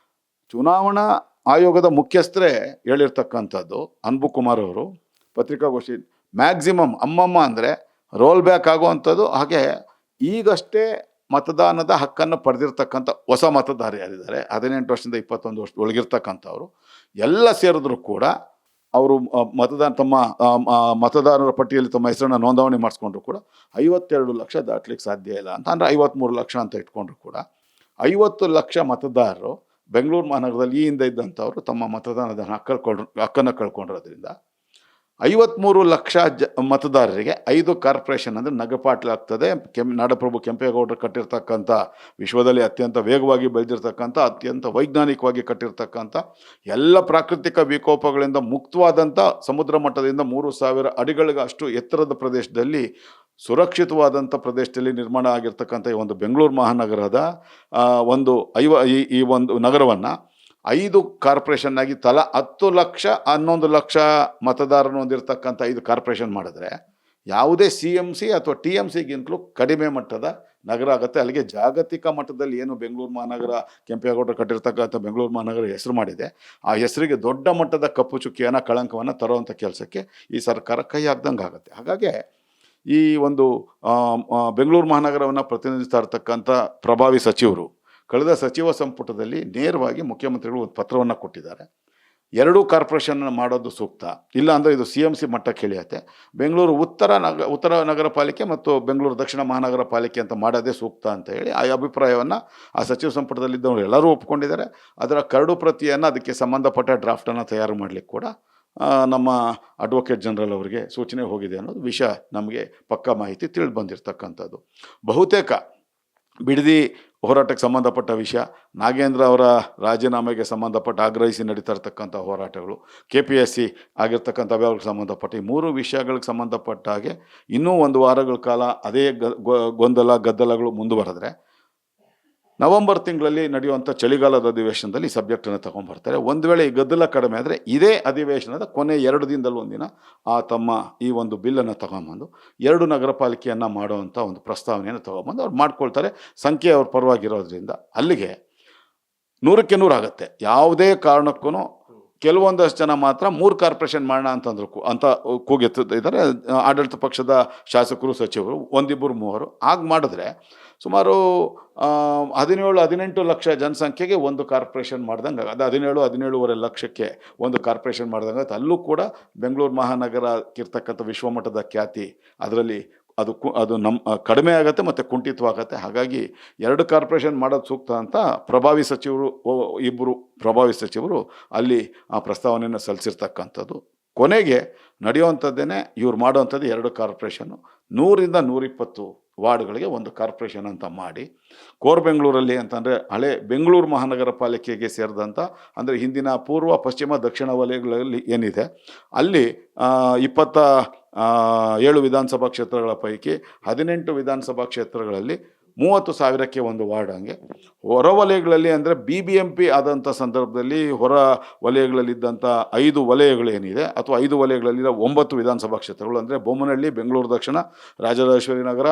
ಚುನಾವಣಾ ಆಯೋಗದ ಮುಖ್ಯಸ್ಥರೇ ಹೇಳಿರ್ತಕ್ಕಂಥದ್ದು ಅನ್ಬು ಕುಮಾರ್ ಅವರು ಪತ್ರಿಕಾಗೋಷ್ಠಿ, ಮ್ಯಾಕ್ಸಿಮಮ್ ಅಮ್ಮಮ್ಮ ಅಂದರೆ ರೋಲ್ ಬ್ಯಾಕ್ ಆಗುವಂಥದ್ದು. ಹಾಗೆ ಈಗಷ್ಟೇ ಮತದಾನದ ಹಕ್ಕನ್ನು ಪಡೆದಿರ್ತಕ್ಕಂಥ ಹೊಸ ಮತದಾರ ಯಾರಿದ್ದಾರೆ 18 ವರ್ಷದಿಂದ 21 ವರ್ಷದ ಒಳಗಿರ್ತಕ್ಕಂಥವ್ರು ಎಲ್ಲ ಸೇರಿದ್ರು ಕೂಡ ಅವರು ತಮ್ಮ ಮತದಾರರ ಪಟ್ಟಿಯಲ್ಲಿ ತಮ್ಮ ಹೆಸರನ್ನು ನೋಂದಣಿ ಮಾಡಿಸ್ಕೊಂಡ್ರು ಕೂಡ 52 ಲಕ್ಷ ದಾಟ್ಲಿಕ್ಕೆ ಸಾಧ್ಯ ಇಲ್ಲ ಅಂತ. ಅಂದರೆ 53 ಲಕ್ಷ ಅಂತ ಇಟ್ಕೊಂಡ್ರು ಕೂಡ 50 ಲಕ್ಷ ಮತದಾರರು ಬೆಂಗಳೂರು ಮಹಾನಗರದಲ್ಲಿ ಈ ಹಿಂದೆ ಇದ್ದಂಥವ್ರು ತಮ್ಮ ಮತದಾನದ ಹಕ್ಕನ್ನು ಕಳ್ಕೊಂಡಿರೋದ್ರಿಂದ 53 ಲಕ್ಷ ಮತದಾರರಿಗೆ 5 ಕಾರ್ಪೊರೇಷನ್ ಅಂದರೆ ನಗಪಾಟ್ಲಾಗ್ತದೆ. ನಾಡಪ್ರಭು ಕೆಂಪೇಗೌಡರು ಕಟ್ಟಿರ್ತಕ್ಕಂಥ, ವಿಶ್ವದಲ್ಲಿ ಅತ್ಯಂತ ವೇಗವಾಗಿ ಬೆಳೆದಿರ್ತಕ್ಕಂಥ, ಅತ್ಯಂತ ವೈಜ್ಞಾನಿಕವಾಗಿ ಕಟ್ಟಿರ್ತಕ್ಕಂಥ, ಎಲ್ಲ ಪ್ರಾಕೃತಿಕ ವಿಕೋಪಗಳಿಂದ ಮುಕ್ತವಾದಂಥ, ಸಮುದ್ರ ಮಟ್ಟದಿಂದ 3,000 ಅಡಿಗಳಿಗೆ ಅಷ್ಟು ಎತ್ತರದ ಪ್ರದೇಶದಲ್ಲಿ, ಸುರಕ್ಷಿತವಾದಂಥ ಪ್ರದೇಶದಲ್ಲಿ ನಿರ್ಮಾಣ ಆಗಿರ್ತಕ್ಕಂಥ ಈ ಒಂದು ಬೆಂಗಳೂರು ಮಹಾನಗರದ ಈ ಒಂದು ನಗರವನ್ನು 5 ಕಾರ್ಪೊರೇಷನ್ ಆಗಿ ತಲಾ 10 ಲಕ್ಷ 11 ಲಕ್ಷ ಮತದಾರರು ಹೊಂದಿರತಕ್ಕಂಥ 5 ಕಾರ್ಪೊರೇಷನ್ ಮಾಡಿದ್ರೆ ಯಾವುದೇ CMC ಅಥವಾ TMCಗಿಂತಲೂ ಕಡಿಮೆ ಮಟ್ಟದ ನಗರ ಆಗುತ್ತೆ. ಅಲ್ಲಿಗೆ ಜಾಗತಿಕ ಮಟ್ಟದಲ್ಲಿ ಏನು ಬೆಂಗಳೂರು ಮಹಾನಗರ ಕೆಂಪೇಗೌಡರು ಕಟ್ಟಿರ್ತಕ್ಕಂಥ ಬೆಂಗಳೂರು ಮಹಾನಗರ ಹೆಸರು ಮಾಡಿದೆ, ಆ ಹೆಸರಿಗೆ ದೊಡ್ಡ ಮಟ್ಟದ ಕಪ್ಪು ಚುಕ್ಕಿಯನ್ನು, ಕಳಂಕವನ್ನು ತರುವಂಥ ಕೆಲಸಕ್ಕೆ ಈ ಸರ್ಕಾರ ಕೈ ಹಾಕ್ದಂಗೆ ಆಗುತ್ತೆ. ಹಾಗಾಗಿ ಈ ಒಂದು ಬೆಂಗಳೂರು ಮಹಾನಗರವನ್ನು ಪ್ರತಿನಿಧಿಸ್ತಾ ಇರ್ತಕ್ಕಂಥ ಪ್ರಭಾವಿ ಸಚಿವರು ಕಳೆದ ಸಚಿವ ಸಂಪುಟದಲ್ಲಿ ನೇರವಾಗಿ ಮುಖ್ಯಮಂತ್ರಿಗಳು ಒಂದು ಪತ್ರವನ್ನು ಕೊಟ್ಟಿದ್ದಾರೆ. 2 ಕಾರ್ಪೊರೇಷನ್ ಮಾಡೋದು ಸೂಕ್ತ, ಇಲ್ಲ ಅಂದರೆ ಇದು CMC ಮಟ್ಟಕ್ಕೆ ಇಳಿಯುತ್ತೆ. ಬೆಂಗಳೂರು ಉತ್ತರ ನಗರ ಪಾಲಿಕೆ ಮತ್ತು ಬೆಂಗಳೂರು ದಕ್ಷಿಣ ಮಹಾನಗರ ಪಾಲಿಕೆ ಅಂತ ಮಾಡೋದೇ ಸೂಕ್ತ ಅಂತ ಹೇಳಿ ಆ ಅಭಿಪ್ರಾಯವನ್ನು ಆ ಸಚಿವ ಸಂಪುಟದಲ್ಲಿದ್ದವರು ಎಲ್ಲರೂ ಒಪ್ಕೊಂಡಿದ್ದಾರೆ. ಅದರ ಕರಡು ಪ್ರತಿಯನ್ನು, ಅದಕ್ಕೆ ಸಂಬಂಧಪಟ್ಟ ಡ್ರಾಫ್ಟನ್ನು ತಯಾರು ಮಾಡಲಿಕ್ಕೆ ಕೂಡ ನಮ್ಮ ಅಡ್ವೊಕೇಟ್ ಜನರಲ್ ಅವರಿಗೆ ಸೂಚನೆ ಹೋಗಿದೆ ಅನ್ನೋದು ವಿಷಯ ನಮಗೆ ಪಕ್ಕಾ ಮಾಹಿತಿ ತಿಳಿದು ಬಂದಿರತಕ್ಕಂಥದ್ದು. ಬಹುತೇಕ ಬಿಡದಿ ಹೋರಾಟಕ್ಕೆ ಸಂಬಂಧಪಟ್ಟ ವಿಷಯ, ನಾಗೇಂದ್ರ ಅವರ ರಾಜೀನಾಮೆಗೆ ಸಂಬಂಧಪಟ್ಟ ಆಗ್ರಹಿಸಿ ನಡೀತಾ ಇರ್ತಕ್ಕಂಥ ಹೋರಾಟಗಳು, KPSC ಆಗಿರ್ತಕ್ಕಂಥ ವ್ಯವಹಾರಕ್ಕೆ ಸಂಬಂಧಪಟ್ಟ ಈ 3 ವಿಷಯಗಳಿಗೆ ಸಂಬಂಧಪಟ್ಟ ಹಾಗೆ ಇನ್ನೂ 1 ವಾರಗಳ ಕಾಲ ಅದೇ ಗದ್ದಲಗಳು ಮುಂದುವರೆದ್ರೆ ನವೆಂಬರ್ ತಿಂಗಳಲ್ಲಿ ನಡೆಯುವಂಥ ಚಳಿಗಾಲದ ಅಧಿವೇಶನದಲ್ಲಿ ಈ ಸಬ್ಜೆಕ್ಟನ್ನು ತಗೊಂಡ್ಬರ್ತಾರೆ. ಒಂದು ವೇಳೆ ಈ ಗದ್ದಲ ಕಡಿಮೆ ಆದರೆ ಇದೇ ಅಧಿವೇಶನದ ಕೊನೆ 2 ದಿನದಲ್ಲಿ ಒಂದಿನ ತಮ್ಮ ಈ ಒಂದು ಬಿಲ್ಲನ್ನು ತಗೊಂಬಂದು 2 ನಗರ ಪಾಲಿಕೆಯನ್ನು ಮಾಡುವಂಥ ಒಂದು ಪ್ರಸ್ತಾವನೆಯನ್ನು ತಗೊಂಬಂದು ಅವ್ರು ಮಾಡ್ಕೊಳ್ತಾರೆ. ಸಂಖ್ಯೆ ಅವ್ರ ಪರವಾಗಿರೋದ್ರಿಂದ ಅಲ್ಲಿಗೆ 100ಕ್ಕೆ 100 ಆಗುತ್ತೆ. ಯಾವುದೇ ಕಾರಣಕ್ಕೂ ಕೆಲವೊಂದಷ್ಟು ಜನ ಮಾತ್ರ 3 ಕಾರ್ಪೊರೇಷನ್ ಮಾಡೋಣ ಅಂತ ಕೂಗೆತ್ತಿದ್ದಾರೆ ಆಡಳಿತ ಪಕ್ಷದ ಶಾಸಕರು, ಸಚಿವರು, 1-2-3 ಹಾಗೆ ಮಾಡಿದ್ರೆ ಸುಮಾರು 17-18 ಲಕ್ಷ ಜನಸಂಖ್ಯೆಗೆ 1 ಕಾರ್ಪೊರೇಷನ್ ಮಾಡ್ದಂಗೆ, ಅದು 17-17.5 ಲಕ್ಷಕ್ಕೆ 1 ಕಾರ್ಪೊರೇಷನ್ ಮಾಡ್ದಂಗೆ. ಅಲ್ಲೂ ಕೂಡ ಬೆಂಗಳೂರು ಮಹಾನಗರಕ್ಕಿರ್ತಕ್ಕಂಥ ವಿಶ್ವಮಟ್ಟದ ಖ್ಯಾತಿ ಅದರಲ್ಲಿ ಅದು ಕಡಿಮೆ ಆಗುತ್ತೆ ಮತ್ತು ಕುಂಠಿತವಾಗತ್ತೆ. ಹಾಗಾಗಿ 2 ಕಾರ್ಪೊರೇಷನ್ ಮಾಡೋದು ಸೂಕ್ತ ಅಂತ ಪ್ರಭಾವಿ ಸಚಿವರು, 2 ಪ್ರಭಾವಿ ಸಚಿವರು ಅಲ್ಲಿ ಆ ಪ್ರಸ್ತಾವನೆಯನ್ನು ಸಲ್ಲಿಸಿರ್ತಕ್ಕಂಥದ್ದು. ಕೊನೆಗೆ ನಡೆಯುವಂಥದ್ದೇನೆ ಇವ್ರು ಮಾಡುವಂಥದ್ದು 2 ಕಾರ್ಪೊರೇಷನ್ನು 100ರಿಂದ 120 ವಾರ್ಡ್ಗಳಿಗೆ 1 ಕಾರ್ಪೊರೇಷನ್ ಅಂತ ಮಾಡಿ, ಕೋರ್ ಬೆಂಗಳೂರಲ್ಲಿ ಅಂತಂದರೆ ಹಳೆ ಬೆಂಗಳೂರು ಮಹಾನಗರ ಪಾಲಿಕೆಗೆ ಸೇರಿದಂಥ, ಅಂದರೆ ಹಿಂದಿನ ಪೂರ್ವ, ಪಶ್ಚಿಮ, ದಕ್ಷಿಣ ವಲಯಗಳಲ್ಲಿ ಏನಿದೆ ಅಲ್ಲಿ 27 ವಿಧಾನಸಭಾ ಕ್ಷೇತ್ರಗಳ ಪೈಕಿ 18 ವಿಧಾನಸಭಾ ಕ್ಷೇತ್ರಗಳಲ್ಲಿ 30,000ಕ್ಕೆ 1 ವಾರ್ಡ್. ಹಂಗೆ ಹೊರ ವಲಯಗಳಲ್ಲಿ ಅಂದರೆ BBMP ಆದಂಥ ಸಂದರ್ಭದಲ್ಲಿ ಹೊರ ವಲಯಗಳಲ್ಲಿದ್ದಂಥ 5 ವಲಯಗಳೇನಿದೆ ಅಥವಾ 5 ವಲಯಗಳಲ್ಲಿರೋ 9 ವಿಧಾನಸಭಾ ಕ್ಷೇತ್ರಗಳು ಅಂದರೆ ಬೊಮ್ಮನಹಳ್ಳಿ, ಬೆಂಗಳೂರು ದಕ್ಷಿಣ, ರಾಜರಾಜೇಶ್ವರಿ ನಗರ,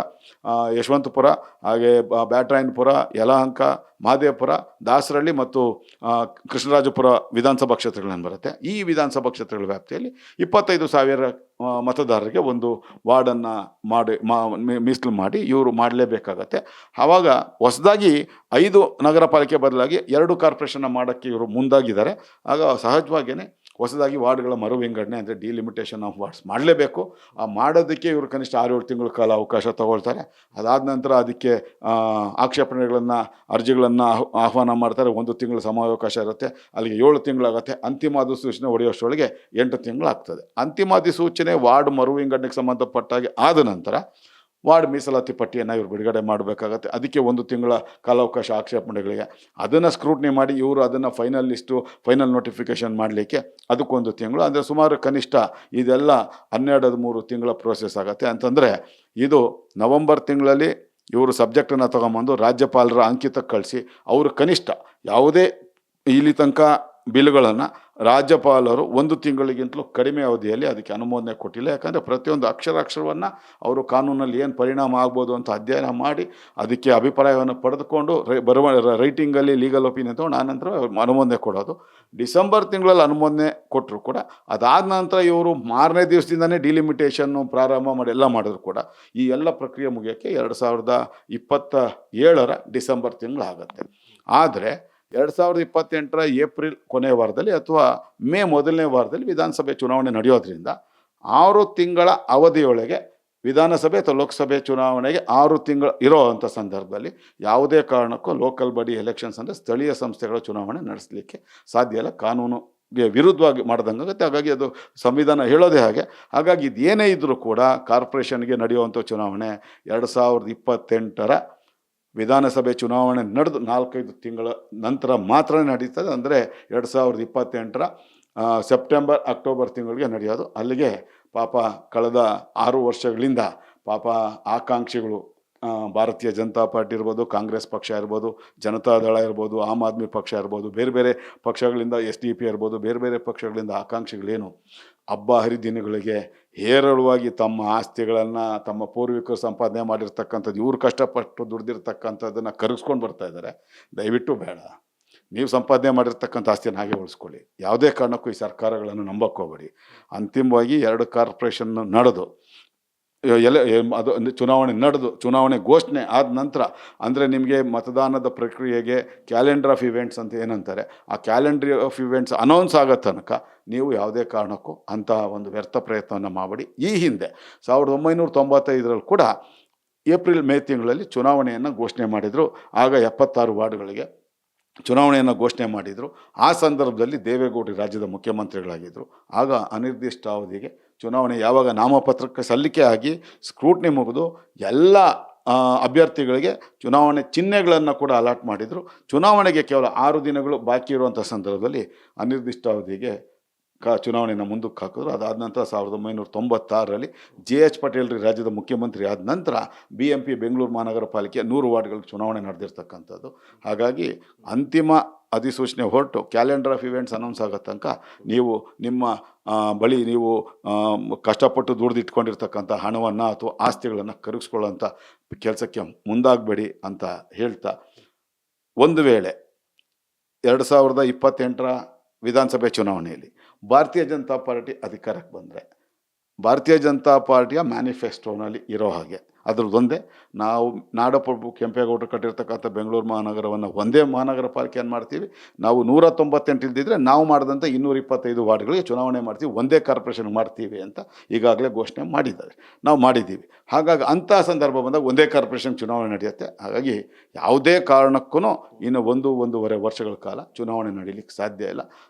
ಯಶವಂತಪುರ, ಹಾಗೆ ಬ್ಯಾಟರಾಯನಪುರ, ಯಲಹಂಕ, ಮಹದೇವಪುರ, ದಾಸರಹಳ್ಳಿ ಮತ್ತು ಕೃಷ್ಣರಾಜಪುರ ವಿಧಾನಸಭಾ ಕ್ಷೇತ್ರಗಳೇನು ಬರುತ್ತೆ, ಈ ವಿಧಾನಸಭಾ ಕ್ಷೇತ್ರಗಳ ವ್ಯಾಪ್ತಿಯಲ್ಲಿ 25,000 ಮತದಾರರಿಗೆ 1 ವಾರ್ಡನ್ನು ಮೀಸಲು ಮಾಡಿ ಇವರು ಮಾಡಲೇಬೇಕಾಗತ್ತೆ. ಆವಾಗ ಹೊಸದಾಗಿ 5 ನಗರ ಪಾಲಿಕೆ ಬದಲಾಗಿ 2 ಕಾರ್ಪೊರೇಷನ್ನ ಮಾಡೋಕ್ಕೆ ಇವರು ಮುಂದಾಗಿದ್ದಾರೆ. ಆಗ ಸಹಜವಾಗಿಯೇ ಹೊಸದಾಗಿ ವಾರ್ಡ್ಗಳ ಮರು ವಿಂಗಡಣೆ ಅಂದರೆ ಡಿಲಿಮಿಟೇಷನ್ ಆಫ್ ವಾರ್ಡ್ಸ್ ಮಾಡಲೇಬೇಕು. ಆ ಮಾಡೋದಕ್ಕೆ ಇವರು ಕನಿಷ್ಠ 6-7 ತಿಂಗಳ ಕಾಲ ಅವಕಾಶ ತಗೊಳ್ತಾರೆ. ಅದಾದ ನಂತರ ಅದಕ್ಕೆ ಆಕ್ಷೇಪಣೆಗಳನ್ನು ಅರ್ಜಿಗಳನ್ನು ಆಹ್ವಾನ ಮಾಡ್ತಾರೆ. 1 ತಿಂಗಳ ಸಮಯಾವಕಾಶ ಇರುತ್ತೆ, ಅಲ್ಲಿಗೆ 7 ತಿಂಗಳಾಗುತ್ತೆ. ಅಂತಿಮ ಅಧಿಸೂಚನೆ ಹೊಡೆಯೋಷ್ಟರೊಳಗೆ 8 ತಿಂಗಳಾಗ್ತದೆ. ಅಂತಿಮ ಅಧಿಸೂಚನೆ ವಾರ್ಡ್ ಮರು ವಿಂಗಡಣೆಗೆ ಸಂಬಂಧಪಟ್ಟಾಗೆ ಆದ ನಂತರ ವಾರ್ಡ್ ಮೀಸಲಾತಿ ಪಟ್ಟಿಯನ್ನು ಇವರು ಬಿಡುಗಡೆ ಮಾಡಬೇಕಾಗತ್ತೆ. ಅದಕ್ಕೆ 1 ತಿಂಗಳ ಕಾಲಾವಕಾಶ ಆಕ್ಷೇಪಣೆಗಳಿಗೆ. ಅದನ್ನು ಸ್ಕ್ರೂಟ್ನಿ ಮಾಡಿ ಇವರು ಅದನ್ನು ಫೈನಲ್ ನೋಟಿಫಿಕೇಷನ್ ಮಾಡಲಿಕ್ಕೆ ಅದಕ್ಕೊಂದು ತಿಂಗಳು, ಅಂದರೆ ಸುಮಾರು ಕನಿಷ್ಠ ಇದೆಲ್ಲ 12-13 ತಿಂಗಳ ಪ್ರೋಸೆಸ್ ಆಗುತ್ತೆ. ಅಂತಂದರೆ ಇದು ನವಂಬರ್ ತಿಂಗಳಲ್ಲಿ ಇವರು ಸಬ್ಜೆಕ್ಟನ್ನು ತೊಗೊಂಬಂದು ರಾಜ್ಯಪಾಲರ ಅಂಕಿತಕ್ಕೆ ಕಳಿಸಿ ಅವರು ಕನಿಷ್ಠ ಯಾವುದೇ ಇಲ್ಲಿ ತನಕ ಬಿಲ್ಗಳನ್ನು ರಾಜ್ಯಪಾಲರು 1 ತಿಂಗಳಿಗಿಂತಲೂ ಕಡಿಮೆ ಅವಧಿಯಲ್ಲಿ ಅದಕ್ಕೆ ಅನುಮೋದನೆ ಕೊಟ್ಟಿಲ್ಲ. ಯಾಕಂದರೆ ಪ್ರತಿಯೊಂದು ಅಕ್ಷರವನ್ನು ಅವರು ಕಾನೂನಲ್ಲಿ ಏನು ಪರಿಣಾಮ ಆಗ್ಬೋದು ಅಂತ ಅಧ್ಯಯನ ಮಾಡಿ ಅದಕ್ಕೆ ಅಭಿಪ್ರಾಯವನ್ನು ಪಡೆದುಕೊಂಡು ಬರುವ ರೈಟಿಂಗಲ್ಲಿ ಲೀಗಲ್ ಒಪಿನಿಯನ್ ತೊಗೊಂಡು ಆನಂತರ ಅನುಮೋದನೆ ಕೊಡೋದು. ಡಿಸೆಂಬರ್ ತಿಂಗಳಲ್ಲಿ ಅನುಮೋದನೆ ಕೊಟ್ಟರು ಕೂಡ ಅದಾದ ನಂತರ ಇವರು 6ನೇ ದಿವಸದಿಂದನೇ ಡಿಲಿಮಿಟೇಷನ್ನು ಪ್ರಾರಂಭ ಮಾಡಿ ಎಲ್ಲ ಮಾಡಿದ್ರು ಕೂಡ ಈ ಎಲ್ಲ ಪ್ರಕ್ರಿಯೆ ಮುಗಿಯೋಕ್ಕೆ 2027 ಡಿಸೆಂಬರ್ ತಿಂಗಳಾಗುತ್ತೆ. ಆದರೆ 2028 ಏಪ್ರಿಲ್ ಕೊನೆಯ ವಾರದಲ್ಲಿ ಅಥವಾ ಮೇ ಮೊದಲನೇ ವಾರದಲ್ಲಿ ವಿಧಾನಸಭೆ ಚುನಾವಣೆ ನಡೆಯೋದ್ರಿಂದ 6 ತಿಂಗಳ ಅವಧಿಯೊಳಗೆ ವಿಧಾನಸಭೆ ಅಥವಾ ಲೋಕಸಭೆ ಚುನಾವಣೆಗೆ 6 ತಿಂಗಳು ಇರೋ ಅಂಥ ಸಂದರ್ಭದಲ್ಲಿ ಯಾವುದೇ ಕಾರಣಕ್ಕೂ ಲೋಕಲ್ ಬಾಡಿ ಎಲೆಕ್ಷನ್ಸ್ ಅಂದರೆ ಸ್ಥಳೀಯ ಸಂಸ್ಥೆಗಳ ಚುನಾವಣೆ ನಡೆಸಲಿಕ್ಕೆ ಸಾಧ್ಯ ಇಲ್ಲ, ಕಾನೂನುಗೆ ವಿರುದ್ಧವಾಗಿ ಮಾಡ್ದಂಗಾಗುತ್ತೆ. ಹಾಗಾಗಿ ಅದು ಸಂವಿಧಾನ ಹೇಳೋದೇ ಹಾಗೆ. ಹಾಗಾಗಿ ಇದೇನೇ ಇದ್ದರೂ ಕೂಡ ಕಾರ್ಪೊರೇಷನ್ಗೆ ನಡೆಯುವಂಥ ಚುನಾವಣೆ 2028 ವಿಧಾನಸಭೆ ಚುನಾವಣೆ ನಡೆದು 4-5 ತಿಂಗಳ ನಂತರ ಮಾತ್ರ ನಡೀತದೆ. ಅಂದರೆ 2028 ಸೆಪ್ಟೆಂಬರ್ ಅಕ್ಟೋಬರ್ ತಿಂಗಳಿಗೆ ನಡೆಯೋದು. ಅಲ್ಲಿಗೆ ಪಾಪ ಕಳೆದ 6 ವರ್ಷಗಳಿಂದ ಪಾಪ ಆಕಾಂಕ್ಷಿಗಳು ಭಾರತೀಯ ಜನತಾ ಪಾರ್ಟಿ ಇರ್ಬೋದು, ಕಾಂಗ್ರೆಸ್ ಪಕ್ಷ ಇರ್ಬೋದು, ಜನತಾದಳ ಇರ್ಬೋದು, ಆಮ್ ಆದ್ಮಿ ಪಕ್ಷ ಇರ್ಬೋದು, ಬೇರೆ ಬೇರೆ ಪಕ್ಷಗಳಿಂದ SDP ಇರ್ಬೋದು, ಬೇರೆ ಬೇರೆ ಪಕ್ಷಗಳಿಂದ ಆಕಾಂಕ್ಷಿಗಳೇನು ಹಬ್ಬ ಹರಿದಿನಗಳಿಗೆ ಹೇರಳವಾಗಿ ತಮ್ಮ ಆಸ್ತಿಗಳನ್ನು ತಮ್ಮ ಪೂರ್ವಿಕರು ಸಂಪಾದನೆ ಮಾಡಿರ್ತಕ್ಕಂಥದ್ದು ಇವ್ರು ಕಷ್ಟಪಟ್ಟು ದುಡ್ದಿರ್ತಕ್ಕಂಥದ್ದನ್ನು ಕರಗಿಸ್ಕೊಂಡು ಬರ್ತಾ ಇದ್ದಾರೆ. ದಯವಿಟ್ಟು ಬೇಡ, ನೀವು ಸಂಪಾದನೆ ಮಾಡಿರ್ತಕ್ಕಂಥ ಆಸ್ತಿಯನ್ನು ಹಾಗೆ ಉಳಿಸ್ಕೊಳ್ಳಿ. ಯಾವುದೇ ಕಾರಣಕ್ಕೂ ಈ ಸರ್ಕಾರಗಳನ್ನು ನಂಬಕ್ಕೆ ಹೋಗಬೇಡಿ. ಅಂತಿಮವಾಗಿ 2 ಕಾರ್ಪೊರೇಷನ್ ನಡೆದು ಅದು ಚುನಾವಣೆ ಘೋಷಣೆ ಆದ ನಂತರ ಅಂದರೆ ನಿಮಗೆ ಮತದಾನದ ಪ್ರಕ್ರಿಯೆಗೆ ಕ್ಯಾಲೆಂಡರ್ ಆಫ್ ಇವೆಂಟ್ಸ್ ಅಂತ ಏನಂತಾರೆ, ಆ ಕ್ಯಾಲೆಂಡರ್ ಆಫ್ ಇವೆಂಟ್ಸ್ ಅನೌನ್ಸ್ ಆಗೋ ತನಕ ನೀವು ಯಾವುದೇ ಕಾರಣಕ್ಕೂ ಅಂಥ ಒಂದು ವ್ಯರ್ಥ ಪ್ರಯತ್ನವನ್ನು ಮಾಡಬೇಡಿ. ಈ ಹಿಂದೆ 1995 ಕೂಡ ಏಪ್ರಿಲ್ ಮೇ ತಿಂಗಳಲ್ಲಿ ಚುನಾವಣೆಯನ್ನು ಘೋಷಣೆ ಮಾಡಿದರು. ಆಗ 76 ವಾರ್ಡ್ಗಳಿಗೆ ಚುನಾವಣೆಯನ್ನು ಘೋಷಣೆ ಮಾಡಿದರು. ಆ ಸಂದರ್ಭದಲ್ಲಿ ದೇವೇಗೌಡರು ರಾಜ್ಯದ ಮುಖ್ಯಮಂತ್ರಿಗಳಾಗಿದ್ದರು. ಆಗ ಅನಿರ್ದಿಷ್ಟ ಅವಧಿಗೆ ಚುನಾವಣೆ ಯಾವಾಗ ನಾಮಪತ್ರಕ್ಕೆ ಸಲ್ಲಿಕೆ ಆಗಿ ಸ್ಕ್ರೂಟ್ನಿ ಮುಗಿದು ಎಲ್ಲ ಅಭ್ಯರ್ಥಿಗಳಿಗೆ ಚುನಾವಣೆ ಚಿಹ್ನೆಗಳನ್ನು ಕೂಡ ಅಲಾಟ್ ಮಾಡಿದರು. ಚುನಾವಣೆಗೆ ಕೇವಲ 6 ದಿನಗಳು ಬಾಕಿ ಇರುವಂಥ ಸಂದರ್ಭದಲ್ಲಿ ಅನಿರ್ದಿಷ್ಟ ಅವಧಿಗೆ ಚುನಾವಣೆಯನ್ನು ಮುಂದಕ್ಕೆ ಹಾಕಿದ್ರು. ಅದಾದ ನಂತರ 1996 JH ಪಟೇಲ್ ರಾಜ್ಯದ ಮುಖ್ಯಮಂತ್ರಿ ಆದ ನಂತರ BMP ಬೆಂಗಳೂರು ಮಹಾನಗರ ಪಾಲಿಕೆ 100 ವಾರ್ಡ್ಗಳಿಗೆ ಚುನಾವಣೆ ನಡೆದಿರ್ತಕ್ಕಂಥದ್ದು. ಹಾಗಾಗಿ ಅಂತಿಮ ಅಧಿಸೂಚನೆ ಹೊರಟು ಕ್ಯಾಲೆಂಡರ್ ಆಫ್ ಇವೆಂಟ್ಸ್ ಅನೌನ್ಸ್ ಆಗೋ ತನಕ ನೀವು ನಿಮ್ಮ ಬಳಿ ನೀವು ಕಷ್ಟಪಟ್ಟು ದುಡ್ದಿಟ್ಕೊಂಡಿರ್ತಕ್ಕಂಥ ಹಣವನ್ನು ಅಥವಾ ಆಸ್ತಿಗಳನ್ನು ಕರಗಿಸ್ಕೊಳ್ಳೋಂಥ ಕೆಲಸಕ್ಕೆ ಮುಂದಾಗಬೇಡಿ ಅಂತ ಹೇಳ್ತಾ, ಒಂದು ವೇಳೆ 2028 ವಿಧಾನಸಭೆ ಚುನಾವಣೆಯಲ್ಲಿ ಭಾರತೀಯ ಜನತಾ ಪಾರ್ಟಿ ಅಧಿಕಾರಕ್ಕೆ ಬಂದರೆ ಭಾರತೀಯ ಜನತಾ ಪಾರ್ಟಿಯ ಮ್ಯಾನಿಫೆಸ್ಟೋನಲ್ಲಿ ಇರೋ ಹಾಗೆ ಅದರದ್ದೊಂದೇ, ನಾವು ನಾಡಪ್ರಭು ಕೆಂಪೇಗೌಡರು ಕಟ್ಟಿರ್ತಕ್ಕಂಥ ಬೆಂಗಳೂರು ಮಹಾನಗರವನ್ನು ಒಂದೇ ಮಹಾನಗರ ಪಾಲಿಕೆಯನ್ನು ಮಾಡ್ತೀವಿ. ನಾವು 198 ಇಲ್ದಿದ್ರೆ ನಾವು ಮಾಡಿದಂಥ 225 ವಾರ್ಡ್ಗಳಿಗೆ ಚುನಾವಣೆ ಮಾಡ್ತೀವಿ, ಒಂದೇ ಕಾರ್ಪೊರೇಷನ್ ಮಾಡ್ತೀವಿ ಅಂತ ಈಗಾಗಲೇ ಘೋಷಣೆ ಮಾಡಿದ್ದಾರೆ, ನಾವು ಮಾಡಿದ್ದೀವಿ. ಹಾಗಾಗಿ ಅಂಥ ಸಂದರ್ಭ ಬಂದಾಗ ಒಂದೇ ಕಾರ್ಪೊರೇಷನ್ ಚುನಾವಣೆ ನಡೆಯುತ್ತೆ. ಹಾಗಾಗಿ ಯಾವುದೇ ಕಾರಣಕ್ಕೂ ಇನ್ನು 1-1.5 ವರ್ಷಗಳ ಕಾಲ ಚುನಾವಣೆ ನಡೀಲಿಕ್ಕೆ ಸಾಧ್ಯ ಇಲ್ಲ.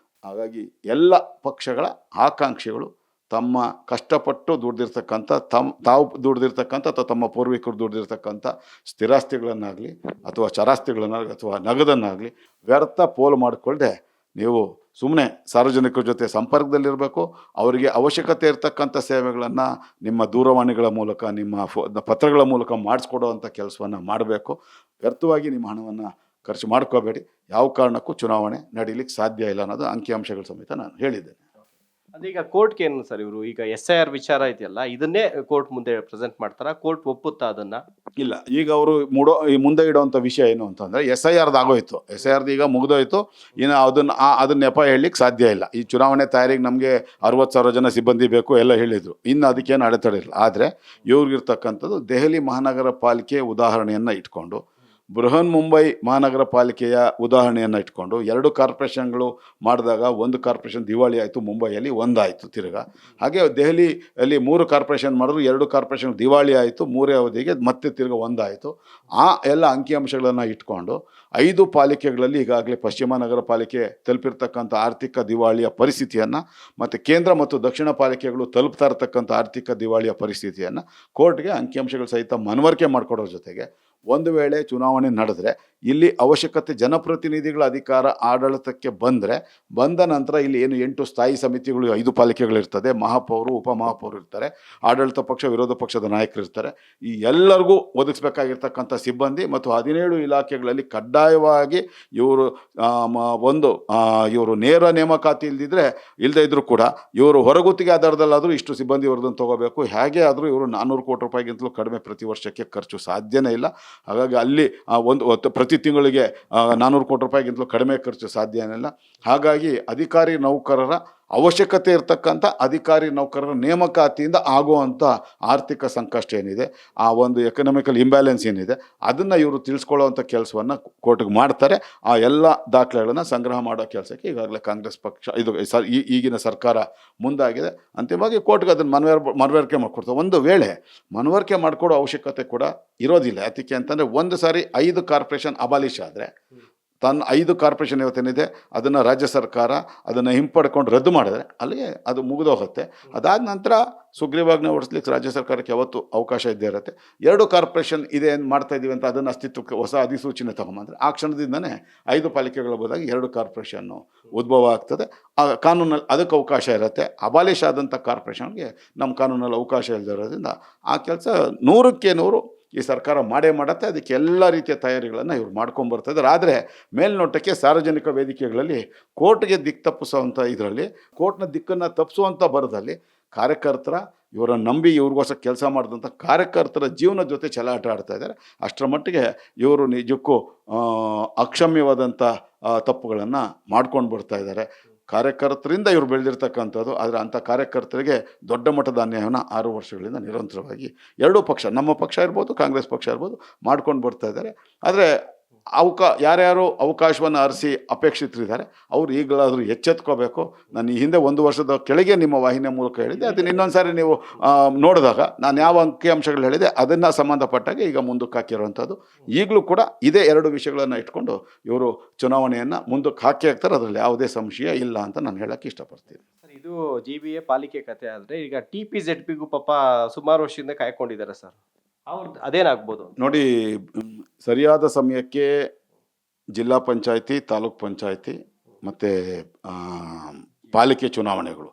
ಹಾಗಾಗಿ ಎಲ್ಲ ಪಕ್ಷಗಳ ಆಕಾಂಕ್ಷಿಗಳು ತಮ್ಮ ಕಷ್ಟಪಟ್ಟು ದುಡ್ದಿರ್ತಕ್ಕಂಥ ತಾವು ದುಡ್ದಿರ್ತಕ್ಕಂಥ ಅಥವಾ ತಮ್ಮ ಪೂರ್ವಿಕರು ದುಡ್ದಿರ್ತಕ್ಕಂಥ ಸ್ಥಿರಾಸ್ತಿಗಳನ್ನಾಗಲಿ ಅಥವಾ ಚರಾಸ್ತಿಗಳನ್ನಾಗಲಿ ಅಥವಾ ನಗದನ್ನಾಗಲಿ ವ್ಯರ್ಥ ಪೋಲು ಮಾಡಿಕೊಳ್ಳದೆ ನೀವು ಸುಮ್ಮನೆ ಸಾರ್ವಜನಿಕರ ಜೊತೆ ಸಂಪರ್ಕದಲ್ಲಿರಬೇಕು. ಅವರಿಗೆ ಅವಶ್ಯಕತೆ ಇರತಕ್ಕಂಥ ಸೇವೆಗಳನ್ನು ನಿಮ್ಮ ದೂರವಾಣಿಗಳ ಮೂಲಕ ನಿಮ್ಮ ಪತ್ರಗಳ ಮೂಲಕ ಮಾಡಿಸ್ಕೊಡೋವಂಥ ಕೆಲಸವನ್ನು ಮಾಡಬೇಕು. ವ್ಯರ್ಥವಾಗಿ ನಿಮ್ಮ ಹಣವನ್ನು ಖರ್ಚು ಮಾಡ್ಕೋಬೇಡಿ. ಯಾವ ಕಾರಣಕ್ಕೂ ಚುನಾವಣೆ ನಡೀಲಿಕ್ಕೆ ಸಾಧ್ಯ ಇಲ್ಲ ಅನ್ನೋದು ಅಂಕಿಅಂಶಗಳ ಸಮೇತ ನಾನು ಹೇಳಿದ್ದೇನೆ. ಅದೀಗ ಕೋರ್ಟ್ಗೆ ಏನು ಸರ್, ಇವರು ಈಗ SIR ವಿಚಾರ ಇದೆಯಲ್ಲ, ಇದನ್ನೇ ಕೋರ್ಟ್ ಮುಂದೆ ಪ್ರೆಸೆಂಟ್ ಮಾಡ್ತಾರಾ? ಕೋರ್ಟ್ ಒಪ್ಪುತ್ತಾ ಅದನ್ನ? ಇಲ್ಲ, ಈಗ ಅವರು ಮುಂದೆ ಇಡುವಂಥ ವಿಷಯ ಏನು ಅಂತಂದರೆ SIRದು ಆಗೋಯ್ತು, SIRದು ಈಗ ಮುಗಿದೋಯ್ತು. ಇನ್ನು ಅದನ್ನ ನೆಪ ಹೇಳಲಿಕ್ಕೆ ಸಾಧ್ಯ ಇಲ್ಲ. ಈ ಚುನಾವಣೆ ತಯಾರಿಗೆ ನಮಗೆ 60,000 ಜನ ಸಿಬ್ಬಂದಿ ಬೇಕು ಎಲ್ಲ ಹೇಳಿದರು, ಇನ್ನು ಅದಕ್ಕೇನು ಅಡೆತಡೆ ಇಲ್ಲ. ಆದರೆ ಇವ್ರಿಗಿರ್ತಕ್ಕಂಥದ್ದು ದೆಹಲಿ ಮಹಾನಗರ ಪಾಲಿಕೆ ಉದಾಹರಣೆಯನ್ನು ಇಟ್ಕೊಂಡು ಬೃಹನ್ ಮುಂಬೈ ಮಹಾನಗರ ಪಾಲಿಕೆಯ ಉದಾಹರಣೆಯನ್ನು ಇಟ್ಕೊಂಡು 2 ಕಾರ್ಪೊರೇಷನ್ಗಳು ಮಾಡಿದಾಗ ಒಂದು ಕಾರ್ಪೊರೇಷನ್ ದಿವಾಳಿ ಆಯಿತು, ಮುಂಬೈಯಲ್ಲಿ ಒಂದಾಯಿತು ತಿರ್ಗಾ. ಹಾಗೆ ದೆಹಲಿಯಲ್ಲಿ 3 ಕಾರ್ಪೊರೇಷನ್ ಮಾಡಿದ್ರು, 2 ಕಾರ್ಪೊರೇಷನ್ ದಿವಾಳಿ ಆಯಿತು, 3ನೇ ಅವಧಿಗೆ ಮತ್ತೆ ತಿರ್ಗಾ ಒಂದಾಯಿತು. ಆ ಎಲ್ಲ ಅಂಕಿಅಂಶಗಳನ್ನು ಇಟ್ಕೊಂಡು 5 ಪಾಲಿಕೆಗಳಲ್ಲಿ ಈಗಾಗಲೇ ಪಶ್ಚಿಮ ನಗರ ಪಾಲಿಕೆ ತಲುಪಿರ್ತಕ್ಕಂಥ ಆರ್ಥಿಕ ದಿವಾಳಿಯ ಪರಿಸ್ಥಿತಿಯನ್ನು ಮತ್ತು ಕೇಂದ್ರ ಮತ್ತು ದಕ್ಷಿಣ ಪಾಲಿಕೆಗಳು ತಲುಪ್ತಾ ಇರತಕ್ಕಂಥ ಆರ್ಥಿಕ ದಿವಾಳಿಯ ಪರಿಸ್ಥಿತಿಯನ್ನು ಕೋರ್ಟ್ಗೆ ಅಂಕಿಅಂಶಗಳು ಸಹಿತ ಮನವರಿಕೆ ಮಾಡಿಕೊಡೋರ ಜೊತೆಗೆ ಒಂದು ವೇಳೆ ಚುನಾವಣೆ ನಡೆದ್ರೆ ಇಲ್ಲಿ ಅವಶ್ಯಕತೆ ಜನಪ್ರತಿನಿಧಿಗಳ ಅಧಿಕಾರ ಆಡಳಿತಕ್ಕೆ ಬಂದ ನಂತರ ಇಲ್ಲಿ ಏನು 8 ಸ್ಥಾಯಿ ಸಮಿತಿಗಳು 5 ಪಾಲಿಕೆಗಳಿರ್ತದೆ, ಮಹಾಪೌರು ಉಪಮಹಾಪೌರು ಇರ್ತಾರೆ, ಆಡಳಿತ ಪಕ್ಷ ವಿರೋಧ ಪಕ್ಷದ ನಾಯಕರು ಇರ್ತಾರೆ. ಈ ಎಲ್ಲರಿಗೂ ಒದಗಿಸಬೇಕಾಗಿರ್ತಕ್ಕಂಥ ಸಿಬ್ಬಂದಿ ಮತ್ತು 17 ಇಲಾಖೆಗಳಲ್ಲಿ ಕಡ್ಡಾಯವಾಗಿ ಇವರು ಇವರು ನೇರ ನೇಮಕಾತಿ ಇಲ್ಲದೇ ಇದ್ರೂ ಕೂಡ ಇವರು ಹೊರಗುತ್ತಿಗೆ ಆಧಾರದಲ್ಲಾದರೂ ಇಷ್ಟು ಸಿಬ್ಬಂದಿ ವರ್ಗವನ್ನು ತಗೋಬೇಕು. ಹೇಗೆ ಆದರೂ ಇವರು 400 ಕೋಟಿ ರೂಪಾಯಿಗಿಂತಲೂ ಕಡಿಮೆ ಪ್ರತಿ ವರ್ಷಕ್ಕೆ ಖರ್ಚು ಸಾಧ್ಯನೇ ಇಲ್ಲ. ಹಾಗಾಗಿ ಅಲ್ಲಿ ಪ್ರತಿ ತಿಂಗಳಿಗೆ 400 ಕೋಟಿ ರೂಪಾಯಿಗಿಂತಲೂ ಕಡಿಮೆ ಖರ್ಚು ಸಾಧ್ಯನೇ ಇಲ್ಲ. ಹಾಗಾಗಿ ಅಧಿಕಾರಿ ನೌಕರರ ಅವಶ್ಯಕತೆ ಇರತಕ್ಕಂಥ ಅಧಿಕಾರಿ ನೌಕರರ ನೇಮಕಾತಿಯಿಂದ ಆಗುವಂಥ ಆರ್ಥಿಕ ಸಂಕಷ್ಟ ಏನಿದೆ, ಆ ಒಂದು ಎಕನಾಮಿಕಲ್ ಇಂಬ್ಯಾಲೆನ್ಸ್ ಏನಿದೆ, ಅದನ್ನು ಇವರು ತಿಳಿಸ್ಕೊಳ್ಳೋವಂಥ ಕೆಲಸವನ್ನು ಕೋರ್ಟ್ಗೆ ಮಾಡ್ತಾರೆ. ಆ ಎಲ್ಲ ದಾಖಲೆಗಳನ್ನು ಸಂಗ್ರಹ ಮಾಡೋ ಕೆಲಸಕ್ಕೆ ಈಗಾಗಲೇ ಕಾಂಗ್ರೆಸ್ ಪಕ್ಷ ಈಗಿನ ಸರ್ಕಾರ ಮುಂದಾಗಿದೆ. ಅಂತಿಮವಾಗಿ ಕೋರ್ಟ್ಗೆ ಅದನ್ನು ಮನವರಿಕೆ ಮಾಡಿಕೊಡ್ತಾರೆ. ಒಂದು ವೇಳೆ ಮನವರಿಕೆ ಮಾಡಿಕೊಡೋ ಅವಶ್ಯಕತೆ ಕೂಡ ಇರೋದಿಲ್ಲ. ಅದಕ್ಕೆ ಅಂತಂದರೆ ಒಂದು ಸಾರಿ 5 ಕಾರ್ಪೊರೇಷನ್ ಅಬಾಲಿಷ್ ಆದರೆ ತನ್ನ 5 ಕಾರ್ಪೊರೇಷನ್ ಇವತ್ತೇನಿದೆ ಅದನ್ನು ರಾಜ್ಯ ಸರ್ಕಾರ ಅದನ್ನು ಹಿಂಪಡ್ಕೊಂಡು ರದ್ದು ಮಾಡಿದ್ರೆ ಅಲ್ಲಿಗೆ ಅದು ಮುಗಿದೋಗುತ್ತೆ. ಅದಾದ ನಂತರ ಸುಗ್ರೀವಾಜ್ಞೆ ಹೊರಡಿಸ್ಲಿಕ್ಕೆ ರಾಜ್ಯ ಸರ್ಕಾರಕ್ಕೆ ಯಾವತ್ತು ಅವಕಾಶ ಇದ್ದೇ ಇರುತ್ತೆ. 2 ಕಾರ್ಪೊರೇಷನ್ ಇದೆ ಏನು ಮಾಡ್ತಾ ಇದ್ದೀವಿ ಅಂತ ಅದನ್ನು ಅಸ್ತಿತ್ವಕ್ಕೆ ಹೊಸ ಅಧಿಸೂಚನೆ ತಗೊಂಬಂದರೆ ಆ ಕ್ಷಣದಿಂದನೇ 5 ಪಾಲಿಕೆಗಳ ಬದಲಾಗಿ 2 ಕಾರ್ಪೊರೇಷನ್ನು ಉದ್ಭವ ಆಗ್ತದೆ. ಆ ಕಾನೂನಲ್ಲಿ ಅದಕ್ಕೆ ಅವಕಾಶ ಇರುತ್ತೆ. ಅಬಾಲಿಷ್ ಆದಂಥ ಕಾರ್ಪೊರೇಷನ್ಗೆ ನಮ್ಮ ಕಾನೂನಲ್ಲಿ ಅವಕಾಶ ಇಲ್ಲದಿರೋದ್ರಿಂದ ಆ ಕೆಲಸ 100ಕ್ಕೆ 100 ಈ ಸರ್ಕಾರ ಮಾಡುತ್ತೆ. ಅದಕ್ಕೆ ಎಲ್ಲ ರೀತಿಯ ತಯಾರಿಗಳನ್ನು ಇವ್ರು ಮಾಡ್ಕೊಂಬರ್ತಾಯಿದ್ದಾರೆ. ಆದರೆ ಮೇಲ್ನೋಟಕ್ಕೆ ಸಾರ್ವಜನಿಕ ವೇದಿಕೆಗಳಲ್ಲಿ ಕೋರ್ಟ್ಗೆ ದಿಕ್ಕು ತಪ್ಪಿಸುವಂಥ ಇದರಲ್ಲಿ ಕೋರ್ಟ್ನ ದಿಕ್ಕನ್ನು ತಪ್ಪಿಸುವಂಥ ಬರದಲ್ಲಿ ಕಾರ್ಯಕರ್ತರ ಇವರನ್ನು ನಂಬಿ ಇವ್ರಿಗೋಸ್ಕರ ಕೆಲಸ ಮಾಡಿದಂಥ ಕಾರ್ಯಕರ್ತರ ಜೀವನದ ಜೊತೆ ಚೆಲ್ಲಾಟ ಆಡ್ತಾ ಇದ್ದಾರೆ. ಅಷ್ಟರ ಮಟ್ಟಿಗೆ ಇವರು ನಿಜಕ್ಕೂ ಅಕ್ಷಮ್ಯವಾದಂಥ ತಪ್ಪುಗಳನ್ನು ಮಾಡ್ಕೊಂಡು ಬರ್ತಾ ಇದ್ದಾರೆ. ಕಾರ್ಯಕರ್ತರಿಂದ ಇವರು ಬೆಳೆದಿರ್ತಕ್ಕಂಥದ್ದು. ಆದರೆ ಅಂಥ ಕಾರ್ಯಕರ್ತರಿಗೆ ದೊಡ್ಡ ಮಟ್ಟದ ಅನ್ಯಾಯವನ್ನು 6 ವರ್ಷಗಳಿಂದ ನಿರಂತರವಾಗಿ 2 ಪಕ್ಷ, ನಮ್ಮ ಪಕ್ಷ ಇರ್ಬೋದು ಕಾಂಗ್ರೆಸ್ ಪಕ್ಷ ಇರ್ಬೋದು, ಮಾಡ್ಕೊಂಡು ಬರ್ತಾ ಇದ್ದಾರೆ. ಆದರೆ ಯಾರ್ಯಾರು ಅವಕಾಶವನ್ನು ಅರಸಿ ಅಪೇಕ್ಷಿತರಿದ್ದಾರೆ ಅವರು ಈಗಲಾದರೂ ಎಚ್ಚೆತ್ಕೋಬೇಕು. ನಾನು ಈ ಹಿಂದೆ 1 ವರ್ಷದ ಕೆಳಗೆ ನಿಮ್ಮ ವಾಹಿನಿಯ ಮೂಲಕ ಹೇಳಿದ್ದೆ. ಅದನ್ನು ಇನ್ನೊಂದು ಸಾರಿ ನೀವು ನೋಡಿದಾಗ ನಾನು ಯಾವ ಅಂಕಿಅಂಶಗಳು ಹೇಳಿದೆ ಅದನ್ನು ಸಂಬಂಧಪಟ್ಟಾಗ ಈಗ ಮುಂದಕ್ಕೆ ಹಾಕಿರುವಂಥದ್ದು. ಈಗಲೂ ಕೂಡ ಇದೇ 2 ವಿಷಯಗಳನ್ನು ಇಟ್ಕೊಂಡು ಇವರು ಚುನಾವಣೆಯನ್ನು ಮುಂದಕ್ಕೆ ಹಾಕ್ತಾರೆ. ಅದರಲ್ಲಿ ಯಾವುದೇ ಸಂಶಯ ಇಲ್ಲ ಅಂತ ನಾನು ಹೇಳೋಕ್ಕೆ ಇಷ್ಟಪಡ್ತೀನಿ. ಇದು GBA ಪಾಲಿಕೆ ಕತೆ ಆದರೆ ಈಗ TPZPಗೂ ಪಾಪ ಸುಮಾರು ವರ್ಷದಿಂದ ಕಾಯ್ಕೊಂಡಿದ್ದಾರೆ ಸರ್. ಅವ್ರದ್ದು ಅದೇನಾಗ್ಬೋದು ನೋಡಿ. ಸರಿಯಾದ ಸಮಯಕ್ಕೆ ಜಿಲ್ಲಾ ಪಂಚಾಯಿತಿ, ತಾಲೂಕ್ ಪಂಚಾಯಿತಿ ಮತ್ತು ಪಾಲಿಕೆ ಚುನಾವಣೆಗಳು,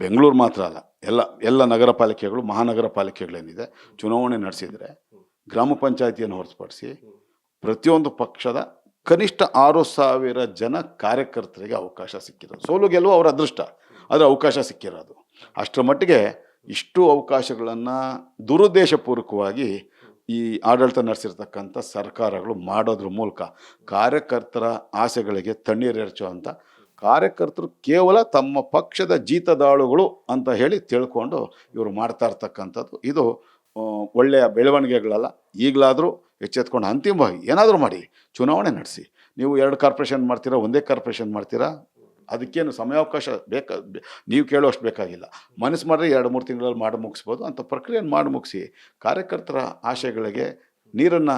ಬೆಂಗಳೂರು ಮಾತ್ರ ಅಲ್ಲ, ಎಲ್ಲ ನಗರ ಪಾಲಿಕೆಗಳು, ಮಹಾನಗರ ಪಾಲಿಕೆಗಳೇನಿದೆ ಚುನಾವಣೆ ನಡೆಸಿದರೆ ಗ್ರಾಮ ಪಂಚಾಯಿತಿಯನ್ನು ಹೊರತುಪಡಿಸಿ ಪ್ರತಿಯೊಂದು ಪಕ್ಷದ ಕನಿಷ್ಠ 6,000 ಜನ ಕಾರ್ಯಕರ್ತರಿಗೆ ಅವಕಾಶ ಸಿಕ್ಕಿರೋದು. ಸೋಲು ಗೆಲುವು ಅವರ ಅದೃಷ್ಟ, ಆದರೆ ಅವಕಾಶ ಸಿಕ್ಕಿರೋದು. ಅಷ್ಟರ ಮಟ್ಟಿಗೆ ಇಷ್ಟು ಅವಕಾಶಗಳನ್ನು ದುರುದ್ದೇಶಪೂರ್ವಕವಾಗಿ ಈ ಆಡಳಿತ ನಡೆಸಿರ್ತಕ್ಕಂಥ ಸರ್ಕಾರಗಳು ಮಾಡೋದ್ರ ಮೂಲಕ ಕಾರ್ಯಕರ್ತರ ಆಸೆಗಳಿಗೆ ತಣ್ಣೀರು ಎರಚುವಂಥ, ಕಾರ್ಯಕರ್ತರು ಕೇವಲ ತಮ್ಮ ಪಕ್ಷದ ಜೀತದಾಳುಗಳು ಅಂತ ಹೇಳಿ ತಿಳ್ಕೊಂಡು ಇವರು ಮಾಡ್ತಾ ಇರ್ತಕ್ಕಂಥದ್ದು. ಇದು ಒಳ್ಳೆಯ ಬೆಳವಣಿಗೆಗಳಲ್ಲ. ಈಗಲಾದರೂ ಎಚ್ಚೆತ್ಕೊಂಡು ಅಂತಿಮವಾಗಿ ಏನಾದರೂ ಮಾಡಿ ಚುನಾವಣೆ ನಡೆಸಿ. ನೀವು 2 ಕಾರ್ಪೊರೇಷನ್ ಮಾಡ್ತೀರಾ, ಒಂದೇ ಕಾರ್ಪೊರೇಷನ್ ಮಾಡ್ತೀರಾ, ಅದಕ್ಕೇನು ಸಮಯಾವಕಾಶ ನೀವು ಕೇಳೋಷ್ಟು ಬೇಕಾಗಿಲ್ಲ. ಮನಸ್ಸು ಮಾಡಿದ್ರೆ 2-3 ತಿಂಗಳಲ್ಲಿ ಮಾಡಿ ಮುಗಿಸ್ಬೋದು. ಅಂಥ ಪ್ರಕ್ರಿಯೆಯನ್ನು ಮಾಡಿ ಮುಗಿಸಿ ಕಾರ್ಯಕರ್ತರ ಆಶಯಗಳಿಗೆ ನೀರನ್ನು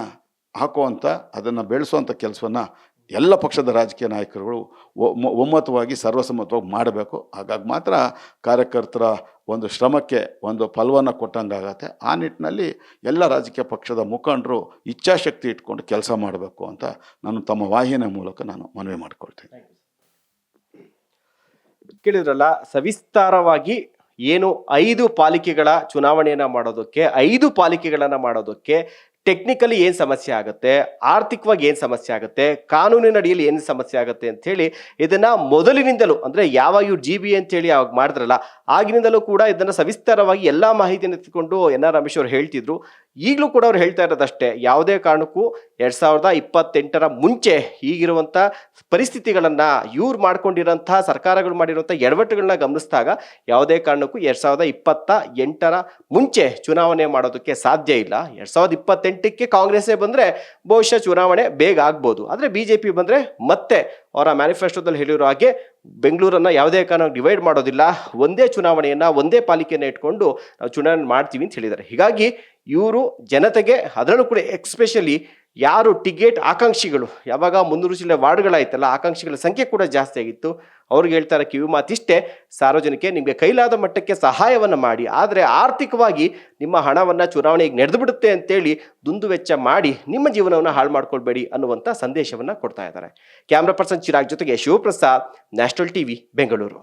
ಹಾಕುವಂಥ, ಅದನ್ನು ಬೆಳೆಸುವಂಥ ಕೆಲಸವನ್ನು ಎಲ್ಲ ಪಕ್ಷದ ರಾಜಕೀಯ ನಾಯಕರುಗಳು ಒಮ್ಮತವಾಗಿ ಸರ್ವಸಮ್ಮತವಾಗಿ ಮಾಡಬೇಕು. ಹಾಗಾಗಿ ಮಾತ್ರ ಕಾರ್ಯಕರ್ತರ ಒಂದು ಶ್ರಮಕ್ಕೆ ಒಂದು ಫಲವನ್ನು ಕೊಟ್ಟಂಗಾಗತ್ತೆ. ಆ ನಿಟ್ಟಿನಲ್ಲಿ ಎಲ್ಲ ರಾಜಕೀಯ ಪಕ್ಷದ ಮುಖಂಡರು ಇಚ್ಛಾಶಕ್ತಿ ಇಟ್ಕೊಂಡು ಕೆಲಸ ಮಾಡಬೇಕು ಅಂತ ನಾನು ತಮ್ಮ ವಾಹಿನಿಯ ಮೂಲಕ ನಾನು ಮನವಿ ಮಾಡಿಕೊಳ್ತೇನೆ. ಕೇಳಿದ್ರಲ್ಲ, ಸವಿಸ್ತಾರವಾಗಿ ಏನು 5 ಪಾಲಿಕೆಗಳ ಚುನಾವಣೆಯನ್ನು ಮಾಡೋದಕ್ಕೆ, 5 ಪಾಲಿಕೆಗಳನ್ನು ಮಾಡೋದಕ್ಕೆ ಟೆಕ್ನಿಕಲಿ ಏನು ಸಮಸ್ಯೆ ಆಗುತ್ತೆ, ಆರ್ಥಿಕವಾಗಿ ಏನು ಸಮಸ್ಯೆ ಆಗುತ್ತೆ, ಕಾನೂನಿನ ಅಡಿಯಲ್ಲಿ ಏನು ಸಮಸ್ಯೆ ಆಗುತ್ತೆ ಅಂಥೇಳಿ ಇದನ್ನು ಮೊದಲಿನಿಂದಲೂ, ಅಂದರೆ ಯಾವಾಗ ಇವ್ರು GBA ಅಂತೇಳಿ ಅವಾಗ ಮಾಡಿದ್ರಲ್ಲ ಆಗಿನಿಂದಲೂ ಕೂಡ ಇದನ್ನು ಸವಿಸ್ತಾರವಾಗಿ ಎಲ್ಲ ಮಾಹಿತಿಯನ್ನು ಎತ್ತಿಕೊಂಡು NR ರಮೇಶ್ ಅವರು ಹೇಳ್ತಿದ್ರು. ಈಗಲೂ ಕೂಡ ಅವ್ರು ಹೇಳ್ತಾ ಇರೋದಷ್ಟೇ, ಯಾವುದೇ ಕಾರಣಕ್ಕೂ 2028ರ ಮುಂಚೆ ಈಗಿರುವಂಥ ಪರಿಸ್ಥಿತಿಗಳನ್ನು ಇವ್ರು ಮಾಡ್ಕೊಂಡಿರೋಂಥ ಸರ್ಕಾರಗಳು ಮಾಡಿರುವಂಥ ಎಡವಟ್ಟುಗಳನ್ನ ಗಮನಿಸಿದಾಗ ಯಾವುದೇ ಕಾರಣಕ್ಕೂ 2028ರ ಮುಂಚೆ ಚುನಾವಣೆ ಮಾಡೋದಕ್ಕೆ ಸಾಧ್ಯ ಇಲ್ಲ. 2028ಕ್ಕೆ ಕಾಂಗ್ರೆಸ್ಸೇ ಬಂದರೆ ಬಹುಶಃ ಚುನಾವಣೆ ಬೇಗ ಆಗ್ಬೋದು. ಆದರೆ BJP ಬಂದರೆ ಮತ್ತೆ ಅವರ ಮ್ಯಾನಿಫೆಸ್ಟೋದಲ್ಲಿ ಹೇಳಿರೋ ಹಾಗೆ ಬೆಂಗಳೂರನ್ನು ಯಾವುದೇ ಕಾರಣಕ್ಕೆ ಡಿವೈಡ್ ಮಾಡೋದಿಲ್ಲ, ಒಂದೇ ಚುನಾವಣೆಯನ್ನು ಒಂದೇ ಪಾಲಿಕೆಯನ್ನು ಇಟ್ಕೊಂಡು ನಾವು ಚುನಾವಣೆ ಮಾಡ್ತೀವಿ ಅಂತ ಹೇಳಿದ್ದಾರೆ. ಹೀಗಾಗಿ ಇವರು ಜನತೆಗೆ, ಅದರಲ್ಲೂ ಕೂಡ ಎಕ್ಸ್ಪೆಷಲಿ ಯಾರು ಟಿಕೆಟ್ ಆಕಾಂಕ್ಷಿಗಳು, ಯಾವಾಗ 300 ಜಿಲ್ಲೆ ವಾರ್ಡ್ಗಳಾಯ್ತಲ್ಲ, ಆಕಾಂಕ್ಷಿಗಳ ಸಂಖ್ಯೆ ಕೂಡ ಜಾಸ್ತಿ ಆಗಿತ್ತು. ಅವ್ರಿಗೆ ಹೇಳ್ತಾರೆ ಕಿವಿ ಮಾತಿಷ್ಟೇ, ಸಾರ್ವಜನಿಕ ನಿಮಗೆ ಕೈಲಾದ ಮಟ್ಟಕ್ಕೆ ಸಹಾಯವನ್ನು ಮಾಡಿ, ಆದರೆ ಆರ್ಥಿಕವಾಗಿ ನಿಮ್ಮ ಹಣವನ್ನು ಚುನಾವಣೆಗೆ ನಡೆದು ಬಿಡುತ್ತೆ ಅಂತೇಳಿ ದುಂದುವೆಚ್ಚ ಮಾಡಿ ನಿಮ್ಮ ಜೀವನವನ್ನು ಹಾಳು ಮಾಡ್ಕೊಳ್ಬೇಡಿ ಅನ್ನುವಂಥ ಸಂದೇಶವನ್ನು ಕೊಡ್ತಾ ಇದ್ದಾರೆ. ಕ್ಯಾಮ್ರಾ ಪರ್ಸನ್ ಚಿರಾಗ್ ಜೊತೆಗೆ ಶಿವಪ್ರಸಾದ್, ನ್ಯಾಷನಲ್ ಟಿವಿ, ಬೆಂಗಳೂರು.